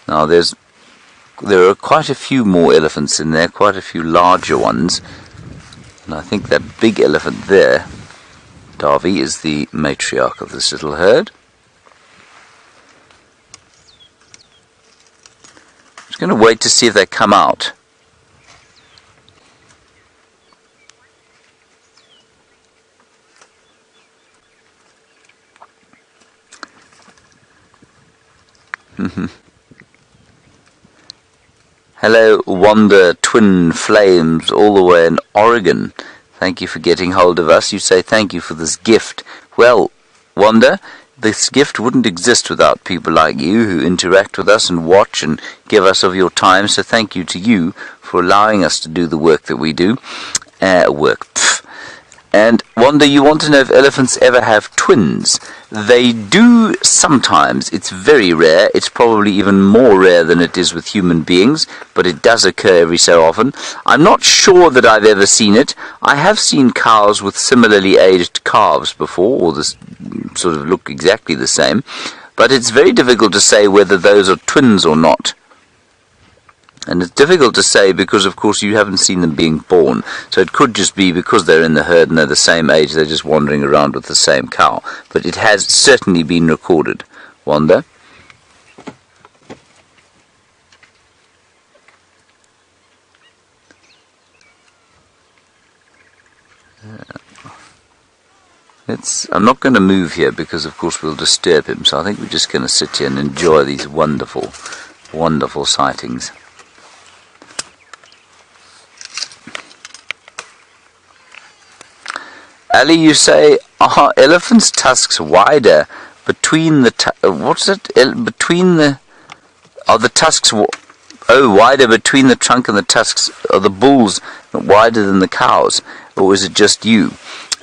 Now there are quite a few more elephants in there, quite a few larger ones, and I think that big elephant there, Darby, is the matriarch of this little herd. I'm just going to wait to see if they come out. Hello, Wanda Twin Flames, all the way in Oregon. Thank you for getting hold of us. You say thank you for this gift. Well, Wanda, this gift wouldn't exist without people like you who interact with us and watch and give us of your time. So thank you to you for allowing us to do the work that we do. And Wanda, you want to know if elephants ever have twins? They do sometimes. It's very rare. It's probably even more rare than it is with human beings, but it does occur every so often. I'm not sure that I've ever seen it. I have seen cows with similarly aged calves before, or this sort of look exactly the same, but it's very difficult to say whether those are twins or not. And it's difficult to say because, of course, you haven't seen them being born. So it could just be because they're in the herd and they're the same age, they're just wandering around with the same cow. But it has certainly been recorded. Wanda? I'm not going to move here because, of course, we'll disturb him. So I think we're just going to sit here and enjoy these wonderful, wonderful sightings. Ali, you say, are elephants' tusks wider between the wider between the trunk and the tusks? Are the bulls wider than the cows, or is it just you?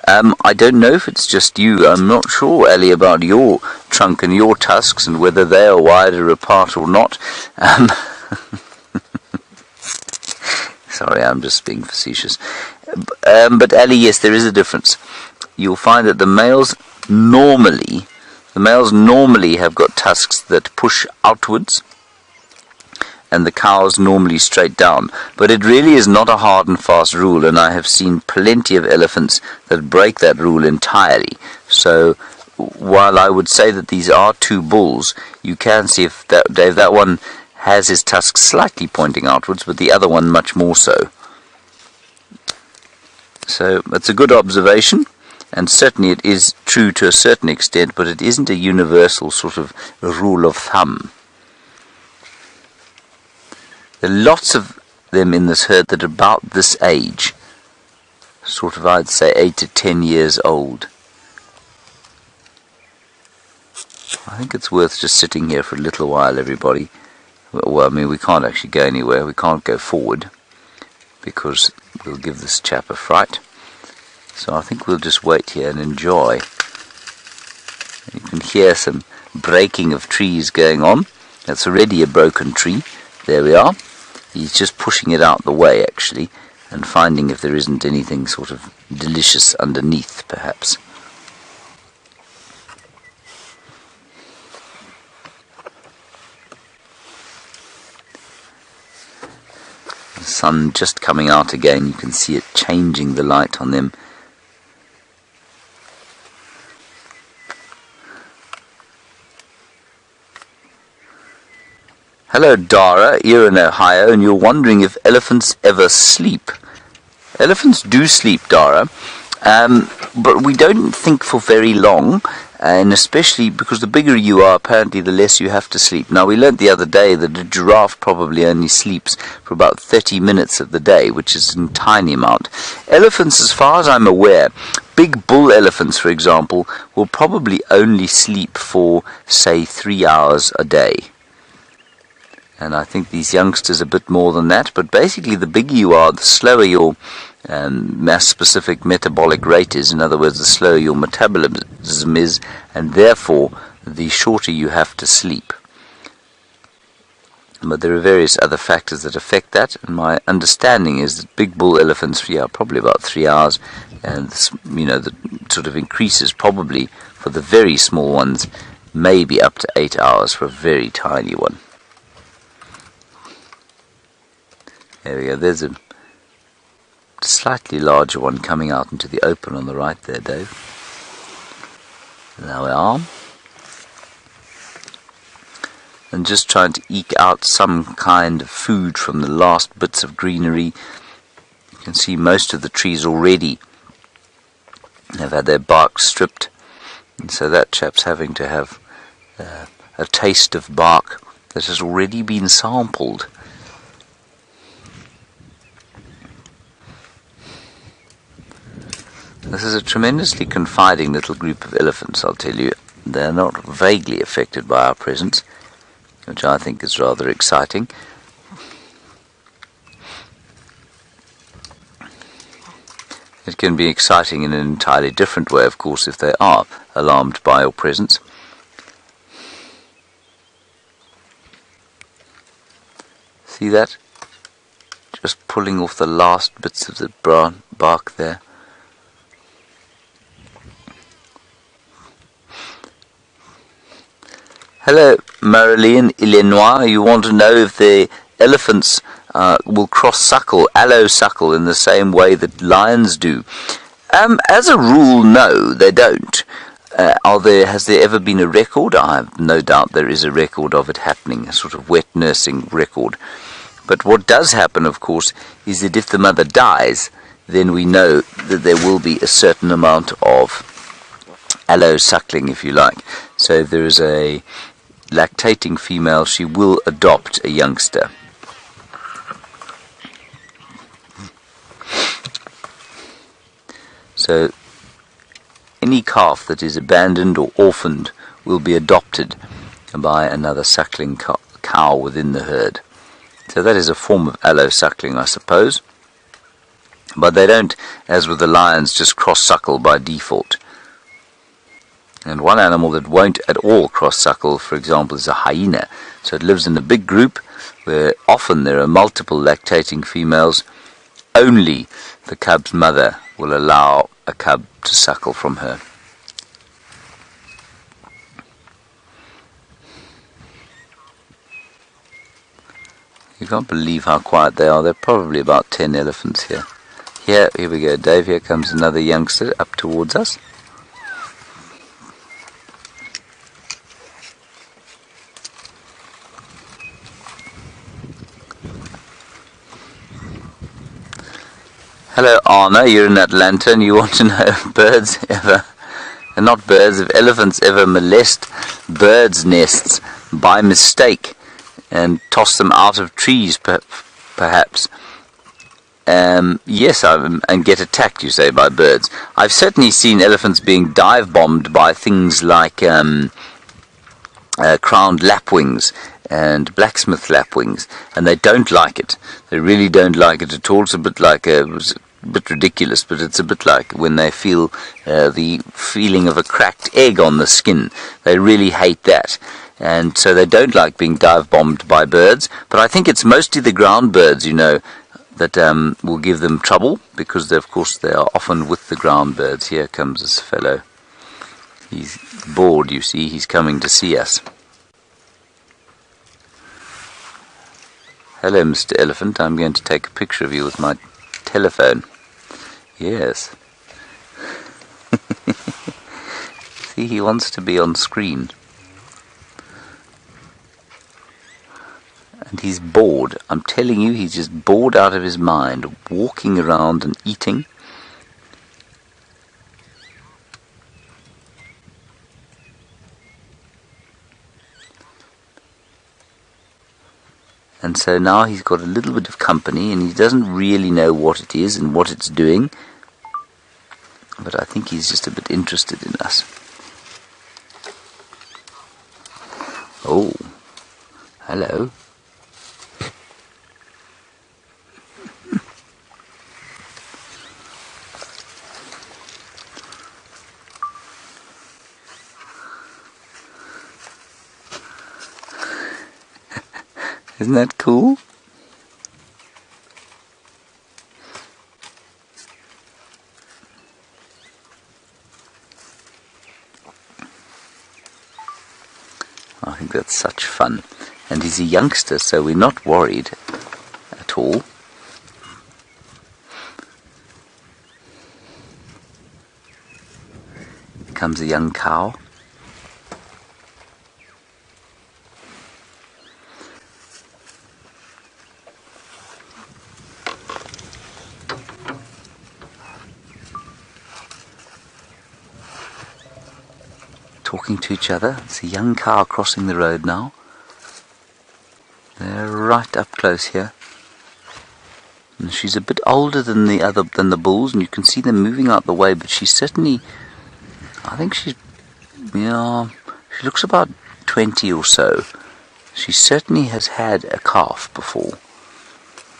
I don't know if it's just you. I'm not sure, Ali, about your trunk and your tusks and whether they are wider apart or not. Sorry, I'm just being facetious. But Ali, yes, there is a difference. You'll find that the males normally have got tusks that push outwards, and the cows normally straight down. But it really is not a hard and fast rule, and I have seen plenty of elephants that break that rule entirely. So while I would say that these are 2 bulls, you can see if that one has his tusks slightly pointing outwards, but the other one much more so. So it's a good observation, and certainly it is true to a certain extent, but it isn't a universal sort of rule of thumb. There are lots of them in this herd that are about this age, sort of, I'd say 8 to 10 years old. I think it's worth just sitting here for a little while, everybody. Well, I mean, we can't actually go anywhere. We can't go forward because we'll give this chap a fright. So I think we'll just wait here and enjoy. You can hear some breaking of trees going on. That's already a broken tree. There we are. He's just pushing it out the way, actually, and finding if there isn't anything sort of delicious underneath, perhaps. The sun just coming out again. You can see it changing the light on them. Hello Dara, you're in Ohio and you're wondering if elephants ever sleep. Elephants do sleep, Dara, but we don't think for very long. and especially because the bigger you are, apparently the less you have to sleep. Now, we learned the other day that a giraffe probably only sleeps for about 30 minutes of the day, which is a tiny amount. Elephants, as far as I'm aware, big bull elephants, for example, will probably only sleep for, say, 3 hours a day. And I think these youngsters a bit more than that, but basically the bigger you are, the slower your mass-specific metabolic rate is. In other words, the slower your metabolism is, and therefore the shorter you have to sleep. But there are various other factors that affect that, and my understanding is that big bull elephants, probably about 3 hours, and that sort of increases probably for the very small ones, maybe up to 8 hours for a very tiny one. There we go, there's a slightly larger one coming out into the open on the right there, Dave. There we are. And just trying to eke out some kind of food from the last bits of greenery. You can see most of the trees already have had their bark stripped, and so that chap's having to have a taste of bark that has already been sampled. This is a tremendously confiding little group of elephants, I'll tell you. They're not vaguely affected by our presence, which I think is rather exciting. It can be exciting in an entirely different way, of course, if they are alarmed by your presence. See that? Just pulling off the last bits of the brown bark there. Hello, Marilyn Illinois. You want to know if the elephants will cross-suckle, allo-suckle, in the same way that lions do? As a rule, no, they don't. Has there ever been a record? I have no doubt there is a record of it happening, a sort of wet nursing record. But what does happen, of course, is that if the mother dies, then we know that there will be a certain amount of allo-suckling, if you like. So if there is a lactating female, she will adopt a youngster. So any calf that is abandoned or orphaned will be adopted by another suckling cow within the herd. So that is a form of allo-suckling, I suppose. But they don't, as with the lions, just cross-suckle by default. And one animal that won't at all cross-suckle, for example, is a hyena. So it lives in a big group where often there are multiple lactating females. Only the cub's mother will allow a cub to suckle from her. You can't believe how quiet they are. There are probably about 10 elephants here. Here we go, Dave. Here comes another youngster up towards us. Hello, Anna, you're in Atlanta and you want to know if birds ever, and not birds, if elephants ever molest birds' nests by mistake and toss them out of trees, perhaps. Yes, and get attacked, you say, by birds. I've certainly seen elephants being dive-bombed by things like crowned lapwings and blacksmith lapwings, and they don't like it. They really don't like it at all. It's a bit like it's a bit ridiculous, but it's a bit like when they feel the feeling of a cracked egg on the skin. They really hate that, and so they don't like being dive-bombed by birds. But I think it's mostly the ground birds, that will give them trouble, because of course they are often with the ground birds. Here comes this fellow. He's bored, you see. He's coming to see us. Hello, Mr. Elephant. I'm going to take a picture of you with my telephone. Yes. See, he wants to be on screen. And he's bored. I'm telling you, he's just bored out of his mind, walking around and eating. And so now he's got a little bit of company, and he doesn't really know what it is and what it's doing. But I think he's just a bit interested in us. Oh, hello. Isn't that cool? I think that's such fun. And he's a youngster, so we're not worried at all. Here comes a young cow. Talking to each other. It's a young cow crossing the road now. They're right up close here. And she's a bit older than the bulls, and you can see them moving out the way, but she's certainly, I think she's, yeah, she looks about 20 or so. She certainly has had a calf before.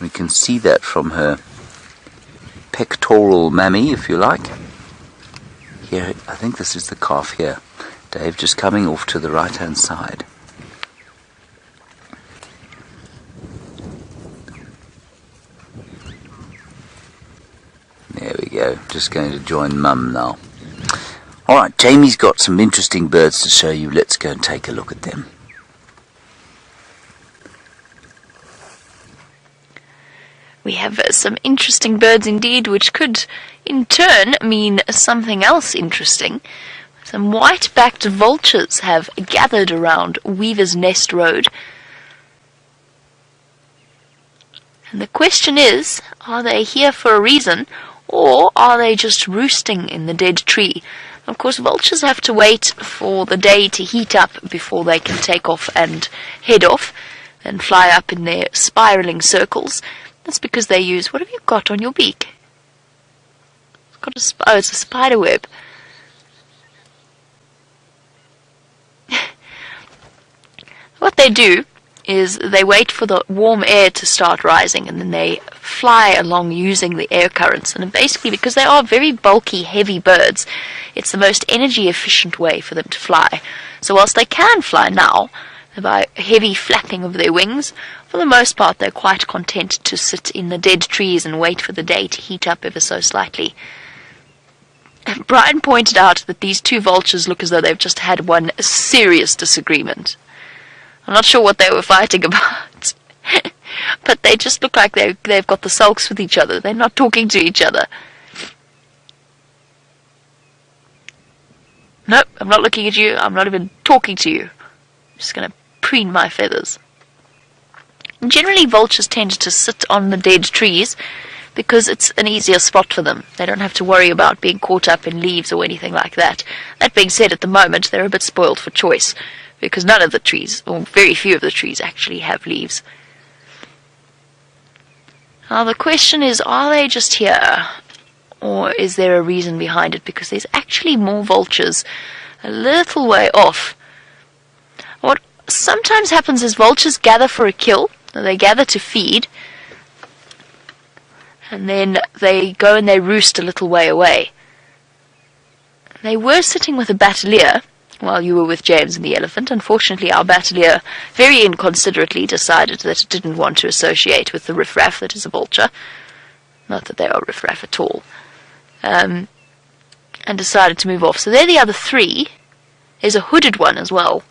We can see that from her pectoral mammy, if you like. Here, I think this is the calf here. Dave just coming off to the right hand side. There we go, just going to join Mum now. Alright, Jamie's got some interesting birds to show you. Let's go and take a look at them. We have some interesting birds indeed, which could in turn mean something else interesting. Some white-backed vultures have gathered around Weaver's Nest Road. And the question is, are they here for a reason, or are they just roosting in the dead tree? Of course, vultures have to wait for the day to heat up before they can take off and head off and fly up in their spiraling circles. That's because they use... What have you got on your beak? It's got it's a spider web. What they do is they wait for the warm air to start rising, and then they fly along using the air currents. And basically, because they are very bulky, heavy birds, it's the most energy efficient way for them to fly. So whilst they can fly now by heavy flapping of their wings, for the most part they're quite content to sit in the dead trees and wait for the day to heat up ever so slightly. And Brian pointed out that these two vultures look as though they've just had one serious disagreement. I'm not sure what they were fighting about, but they just look like they've got the sulks with each other. They're not talking to each other. Nope, I'm not looking at you. I'm not even talking to you. I'm just going to preen my feathers. And generally, vultures tend to sit on the dead trees because it's an easier spot for them. They don't have to worry about being caught up in leaves or anything like that. That being said, at the moment, they're a bit spoiled for choice, because none of the trees, or very few of the trees, actually have leaves. Now the question is, are they just here, or is there a reason behind it? Because there's actually more vultures a little way off. What sometimes happens is vultures gather for a kill, they gather to feed, and then they go and they roost a little way away. They were sitting with a batelier while you were with James and the elephant. Unfortunately, our batelier very inconsiderately decided that it didn't want to associate with the riffraff that is a vulture. Not that they are riffraff at all. And decided to move off. So they're the other three. There's a hooded one as well.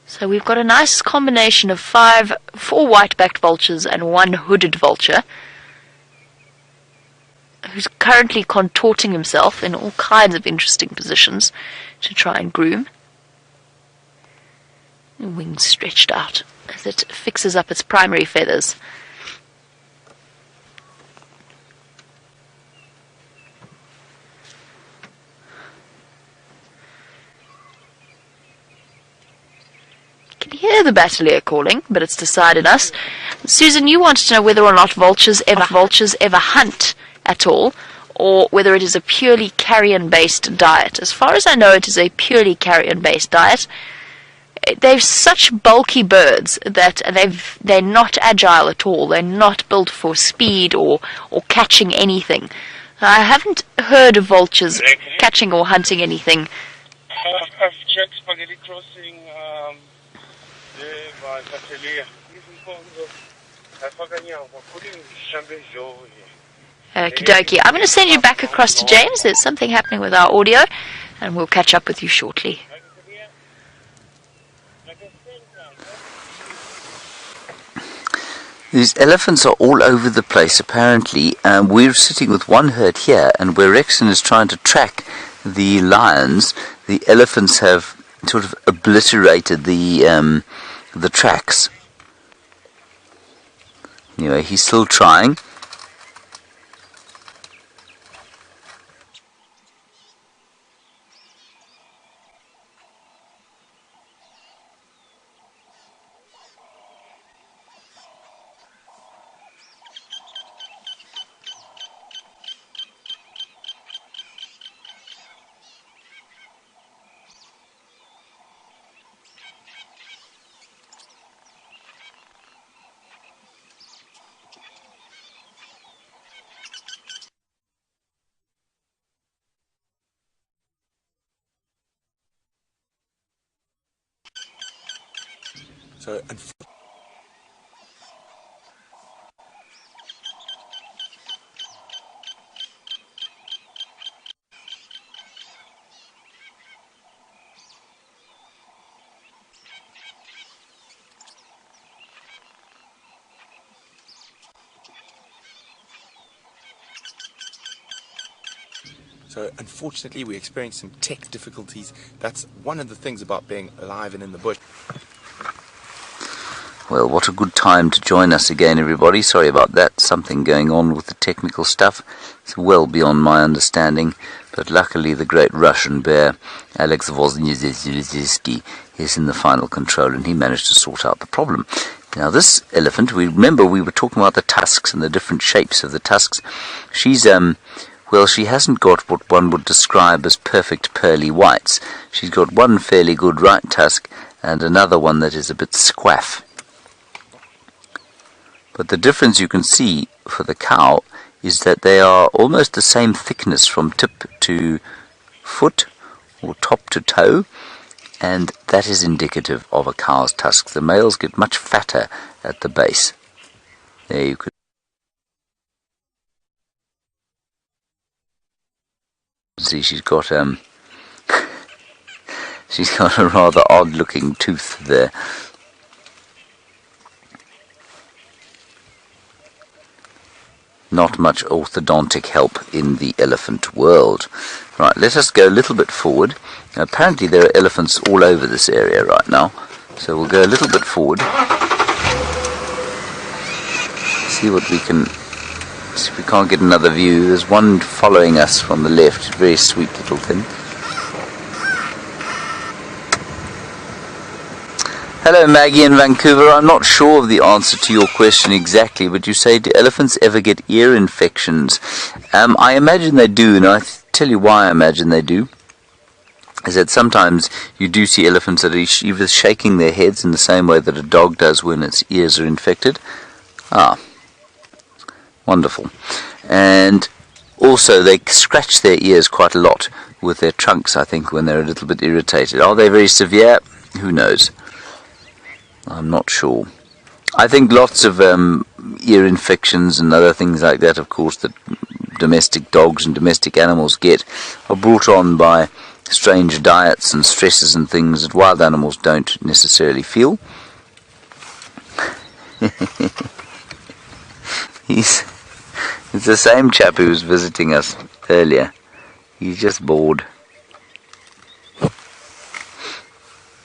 So we've got a nice combination of four white-backed vultures and one hooded vulture, who's currently contorting himself in all kinds of interesting positions to try and groom. The wings stretched out as it fixes up its primary feathers. You can hear the batelier calling, but it's decided us. Susan, you wanted to know whether or not vultures ever hunt at all, or whether it is a purely carrion-based diet. As far as I know, it is a purely carrion-based diet. They're such bulky birds that they're not agile at all. They're not built for speed or catching anything. I haven't heard of vultures catching or hunting anything. I've checked Spaghetti Crossing by Catania. Okie dokie. I'm going to send you back across to James. There's something happening with our audio, and we'll catch up with you shortly. These elephants are all over the place, apparently. We're sitting with one herd here, and where Rexon is trying to track the lions, the elephants have sort of obliterated the tracks. Anyway, he's still trying. So unfortunately we experienced some tech difficulties. That's one of the things about being alive and in the bush. Well, what a good time to join us again, everybody. Sorry about that. Something going on with the technical stuff. It's well beyond my understanding. But luckily the great Russian bear, Alex Wozniacki, is in the final control, and he managed to sort out the problem. Now this elephant, remember we were talking about the tusks and the different shapes of the tusks. She's, well, she hasn't got what one would describe as perfect pearly whites. She's got one fairly good right tusk and another one that is a bit squaff. But the difference you can see for the cow is that they are almost the same thickness from tip to foot or top to toe, and that is indicative of a cow's tusks. The males get much fatter at the base. There you could see she's got she's got a rather odd looking tooth there. Not much orthodontic help in the elephant world. Right, let us go a little bit forward. Apparently there are elephants all over this area right now, so we'll go a little bit forward. See what we can. See if we can't get another view. There's one following us from the left, very sweet little thing. Hello Maggie in Vancouver. I'm not sure of the answer to your question exactly, but you say, do elephants ever get ear infections? I imagine they do, and I tell you why I imagine they do. Is that sometimes you do see elephants that are either shaking their heads in the same way that a dog does when its ears are infected. Ah, wonderful. And also they scratch their ears quite a lot with their trunks, I think, when they're a little bit irritated. Are they very severe? Who knows? I'm not sure. I think lots of ear infections and other things like that, of course, that domestic dogs and domestic animals get are brought on by strange diets and stresses and things that wild animals don't necessarily feel. It's the same chap who was visiting us earlier. He's just bored.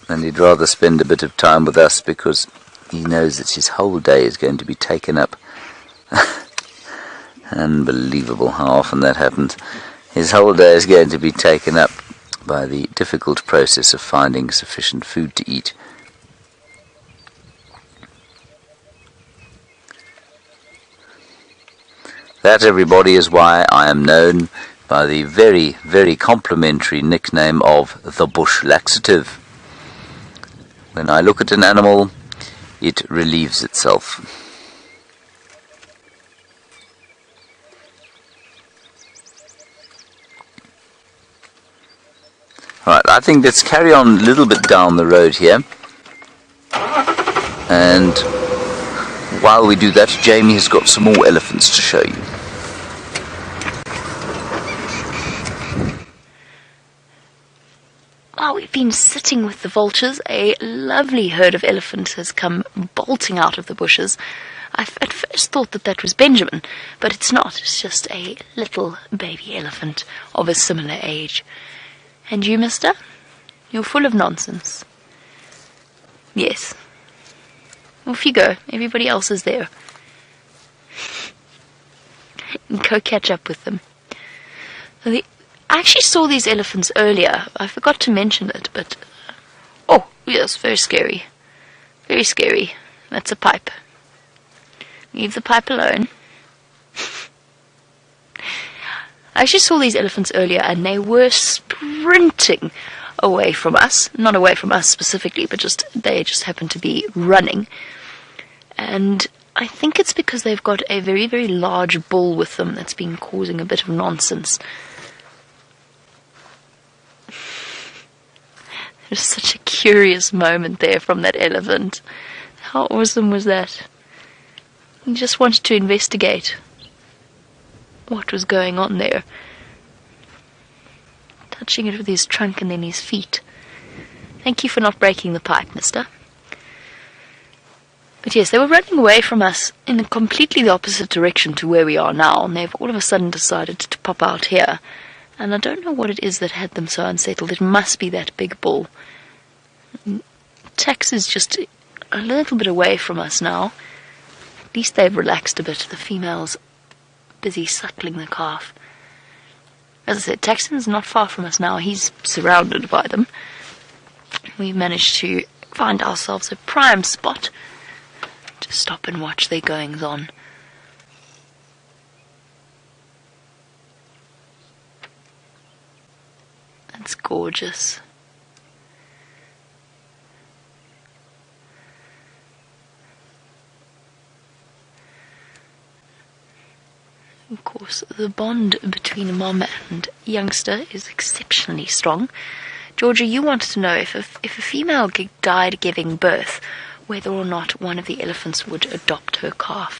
And he'd rather spend a bit of time with us because he knows that his whole day is going to be taken up. Unbelievable how often that happens. His whole day is going to be taken up by the difficult process of finding sufficient food to eat. That, everybody, is why I am known by the very, very complimentary nickname of the bush laxative. When I look at an animal, it relieves itself. Right, I think let's carry on a little bit down the road here. And while we do that, Jamie has got some more elephants to show you. While we've been sitting with the vultures, a lovely herd of elephants has come bolting out of the bushes. I at first thought that was Benjamin, but it's not. It's just a little baby elephant of a similar age. And you, mister? You're full of nonsense. Yes. Off you go. Everybody else is there. Go catch up with them. I actually saw these elephants earlier. I forgot to mention it, but... Oh, yes, very scary. Very scary. That's a pipe. Leave the pipe alone. I actually saw these elephants earlier, and they were sprinting away from us. Not away from us specifically, but they just happened to be running. And I think it's because they've got a very, very large bull with them that's been causing a bit of nonsense. There's such a curious moment there from that elephant. How awesome was that? He just wanted to investigate what was going on there. Touching it with his trunk and then his feet. Thank you for not breaking the pipe, mister. But yes, they were running away from us in completely the opposite direction to where we are now, and they've all of a sudden decided to pop out here. And I don't know what it is that had them so unsettled. It must be that big bull. Tex is just a little bit away from us now. At least they've relaxed a bit. The female's busy suckling the calf. As I said, Texan's not far from us now. He's surrounded by them. We've managed to find ourselves a prime spot to stop and watch their goings on. That's gorgeous. Of course, the bond between mom and youngster is exceptionally strong. Georgia, you wanted to know if a female died giving birth, whether or not one of the elephants would adopt her calf.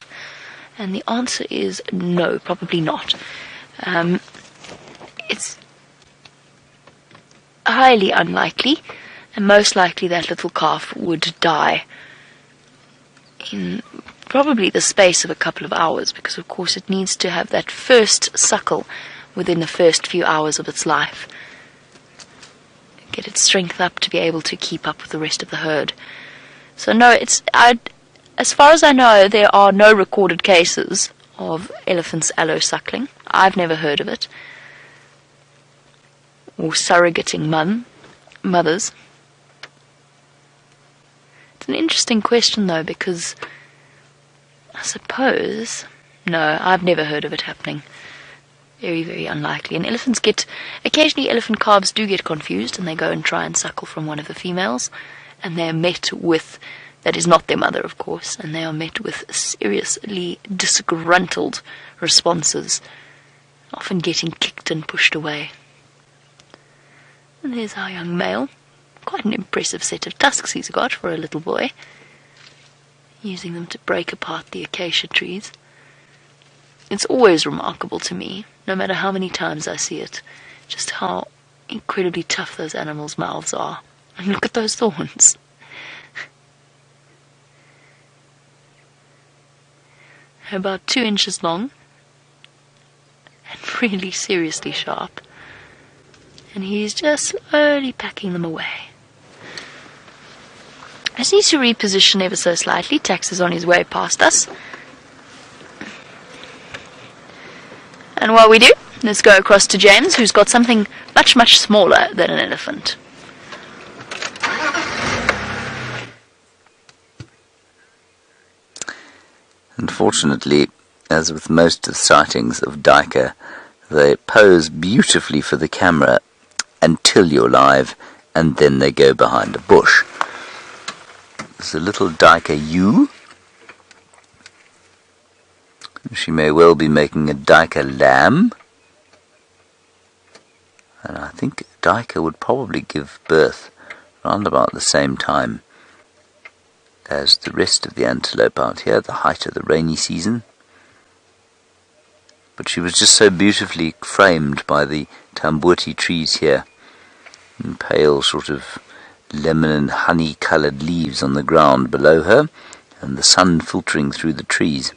And the answer is no, probably not. It's highly unlikely, and most likely that little calf would die in probably the space of a couple of hours, because of course it needs to have that first suckle within the first few hours of its life. Get its strength up to be able to keep up with the rest of the herd. So no, as far as I know, there are no recorded cases of elephants allo-suckling. I've never heard of it. Or surrogating mothers. It's an interesting question though, because I suppose... No, I've never heard of it happening. Very, very unlikely. And occasionally elephant calves do get confused, and they go and try and suckle from one of the females, and they are met with... That is not their mother, of course, and they are met with seriously disgruntled responses, often getting kicked and pushed away. And there's our young male. Quite an impressive set of tusks he's got for a little boy, using them to break apart the acacia trees. It's always remarkable to me, no matter how many times I see it, just how incredibly tough those animals' mouths are. And look at those thorns. About 2 inches long, and really seriously sharp. And he's just slowly packing them away. I just need to reposition ever so slightly. Tex is on his way past us. And while we do, let's go across to James, who's got something much, much smaller than an elephant. Unfortunately, as with most of the sightings of duiker, they pose beautifully for the camera until you're live, and then they go behind a bush. There's a little duiker ewe. She may well be making a duiker lamb. And I think duiker would probably give birth around about the same time as the rest of the antelope out here, the height of the rainy season. But she was just so beautifully framed by the tambuti trees here, and pale sort of lemon and honey coloured leaves on the ground below her, and the sun filtering through the trees,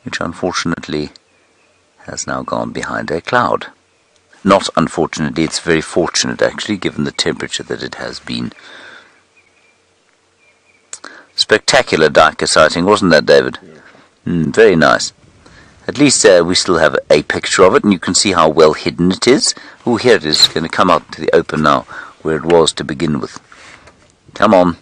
which unfortunately has now gone behind a cloud. Not unfortunately, it's very fortunate actually, given the temperature that it has been. Spectacular duiker sighting, wasn't that, David? Yeah. Very nice. At least we still have a picture of it, and you can see how well hidden it is. Oh, here it is. It's going to come out to the open now, where it was to begin with. Come on.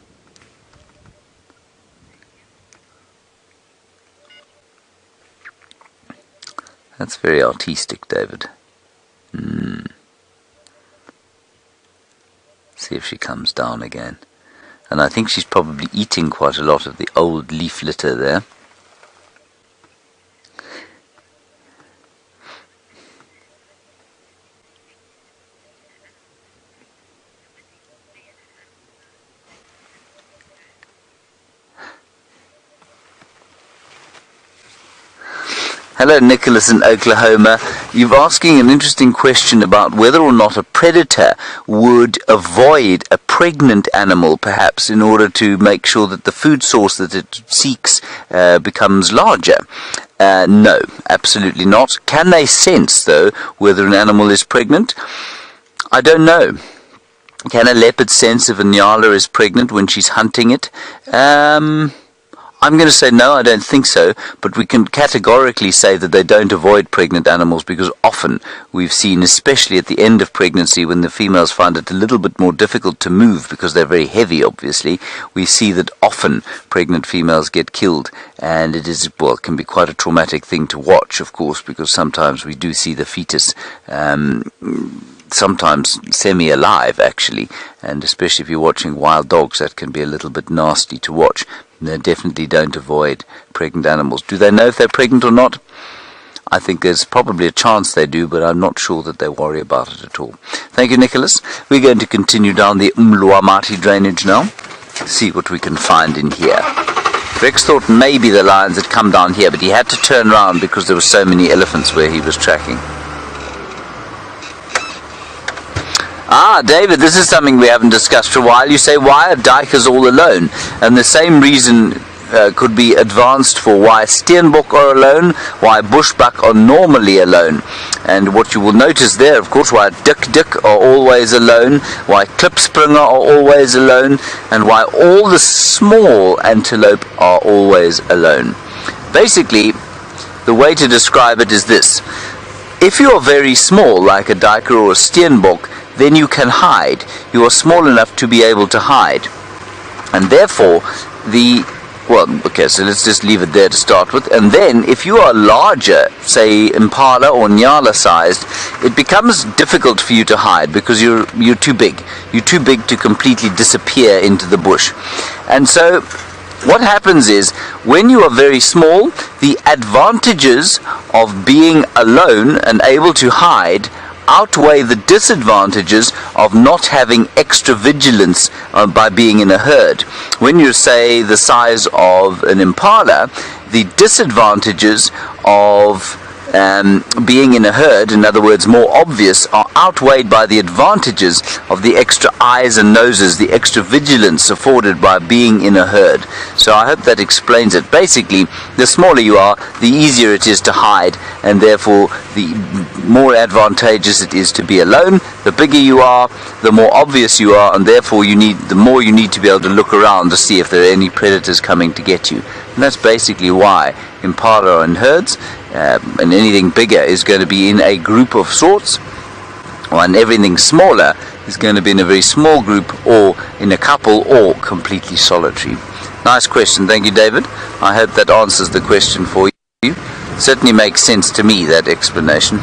That's very artistic, David. See if she comes down again. And I think she's probably eating quite a lot of the old leaf litter there. Hello, Nicholas in Oklahoma. You're asking an interesting question about whether or not a predator would avoid a pregnant animal, perhaps, in order to make sure that the food source that it seeks becomes larger. No, absolutely not. Can they sense, though, whether an animal is pregnant? I don't know. Can a leopard sense if a nyala is pregnant when she's hunting it? I'm going to say no, I don't think so, but we can categorically say that they don't avoid pregnant animals, because often we've seen, especially at the end of pregnancy, when the females find it a little bit more difficult to move because they're very heavy, obviously, we see that often pregnant females get killed, and it is, well, it can be quite a traumatic thing to watch, of course, because sometimes we do see the fetus sometimes semi-alive, actually, and especially if you're watching wild dogs, that can be a little bit nasty to watch. They definitely don't avoid pregnant animals. Do they know if they're pregnant or not? I think there's probably a chance they do, but I'm not sure that they worry about it at all. Thank you, Nicholas. We're going to continue down the Umluamati drainage now, see what we can find in here. Rex thought maybe the lions had come down here, but he had to turn around because there were so many elephants where he was tracking. Ah, David, this is something we haven't discussed for a while. You say, why are duikers all alone? And the same reason could be advanced for why steenbok are alone, why bushbuck are normally alone. And what you will notice there, of course, why dik are always alone, why klipspringer are always alone, and why all the small antelope are always alone. Basically, the way to describe it is this. If you are very small, like a duiker or a steenbok, then you can hide. You are small enough to be able to hide. And therefore, so let's just leave it there to start with. And then, if you are larger, say impala or nyala sized, it becomes difficult for you to hide because you're too big. You're too big to completely disappear into the bush. And so, what happens is, when you are very small, the advantages of being alone and able to hide outweigh the disadvantages of not having extra vigilance by being in a herd. When you say the size of an impala, the disadvantages of being in a herd, in other words more obvious, are outweighed by the advantages of the extra eyes and noses, the extra vigilance afforded by being in a herd. So I hope that explains it. Basically, the smaller you are, the easier it is to hide, and therefore the more advantageous it is to be alone. The bigger you are, the more obvious you are, and therefore the more you need to be able to look around to see if there are any predators coming to get you. And that's basically why impala are in herds, and anything bigger is going to be in a group of sorts, and everything smaller is going to be in a very small group, or in a couple, or completely solitary. Nice question. Thank you, David. I hope that answers the question for you. Certainly makes sense to me, that explanation.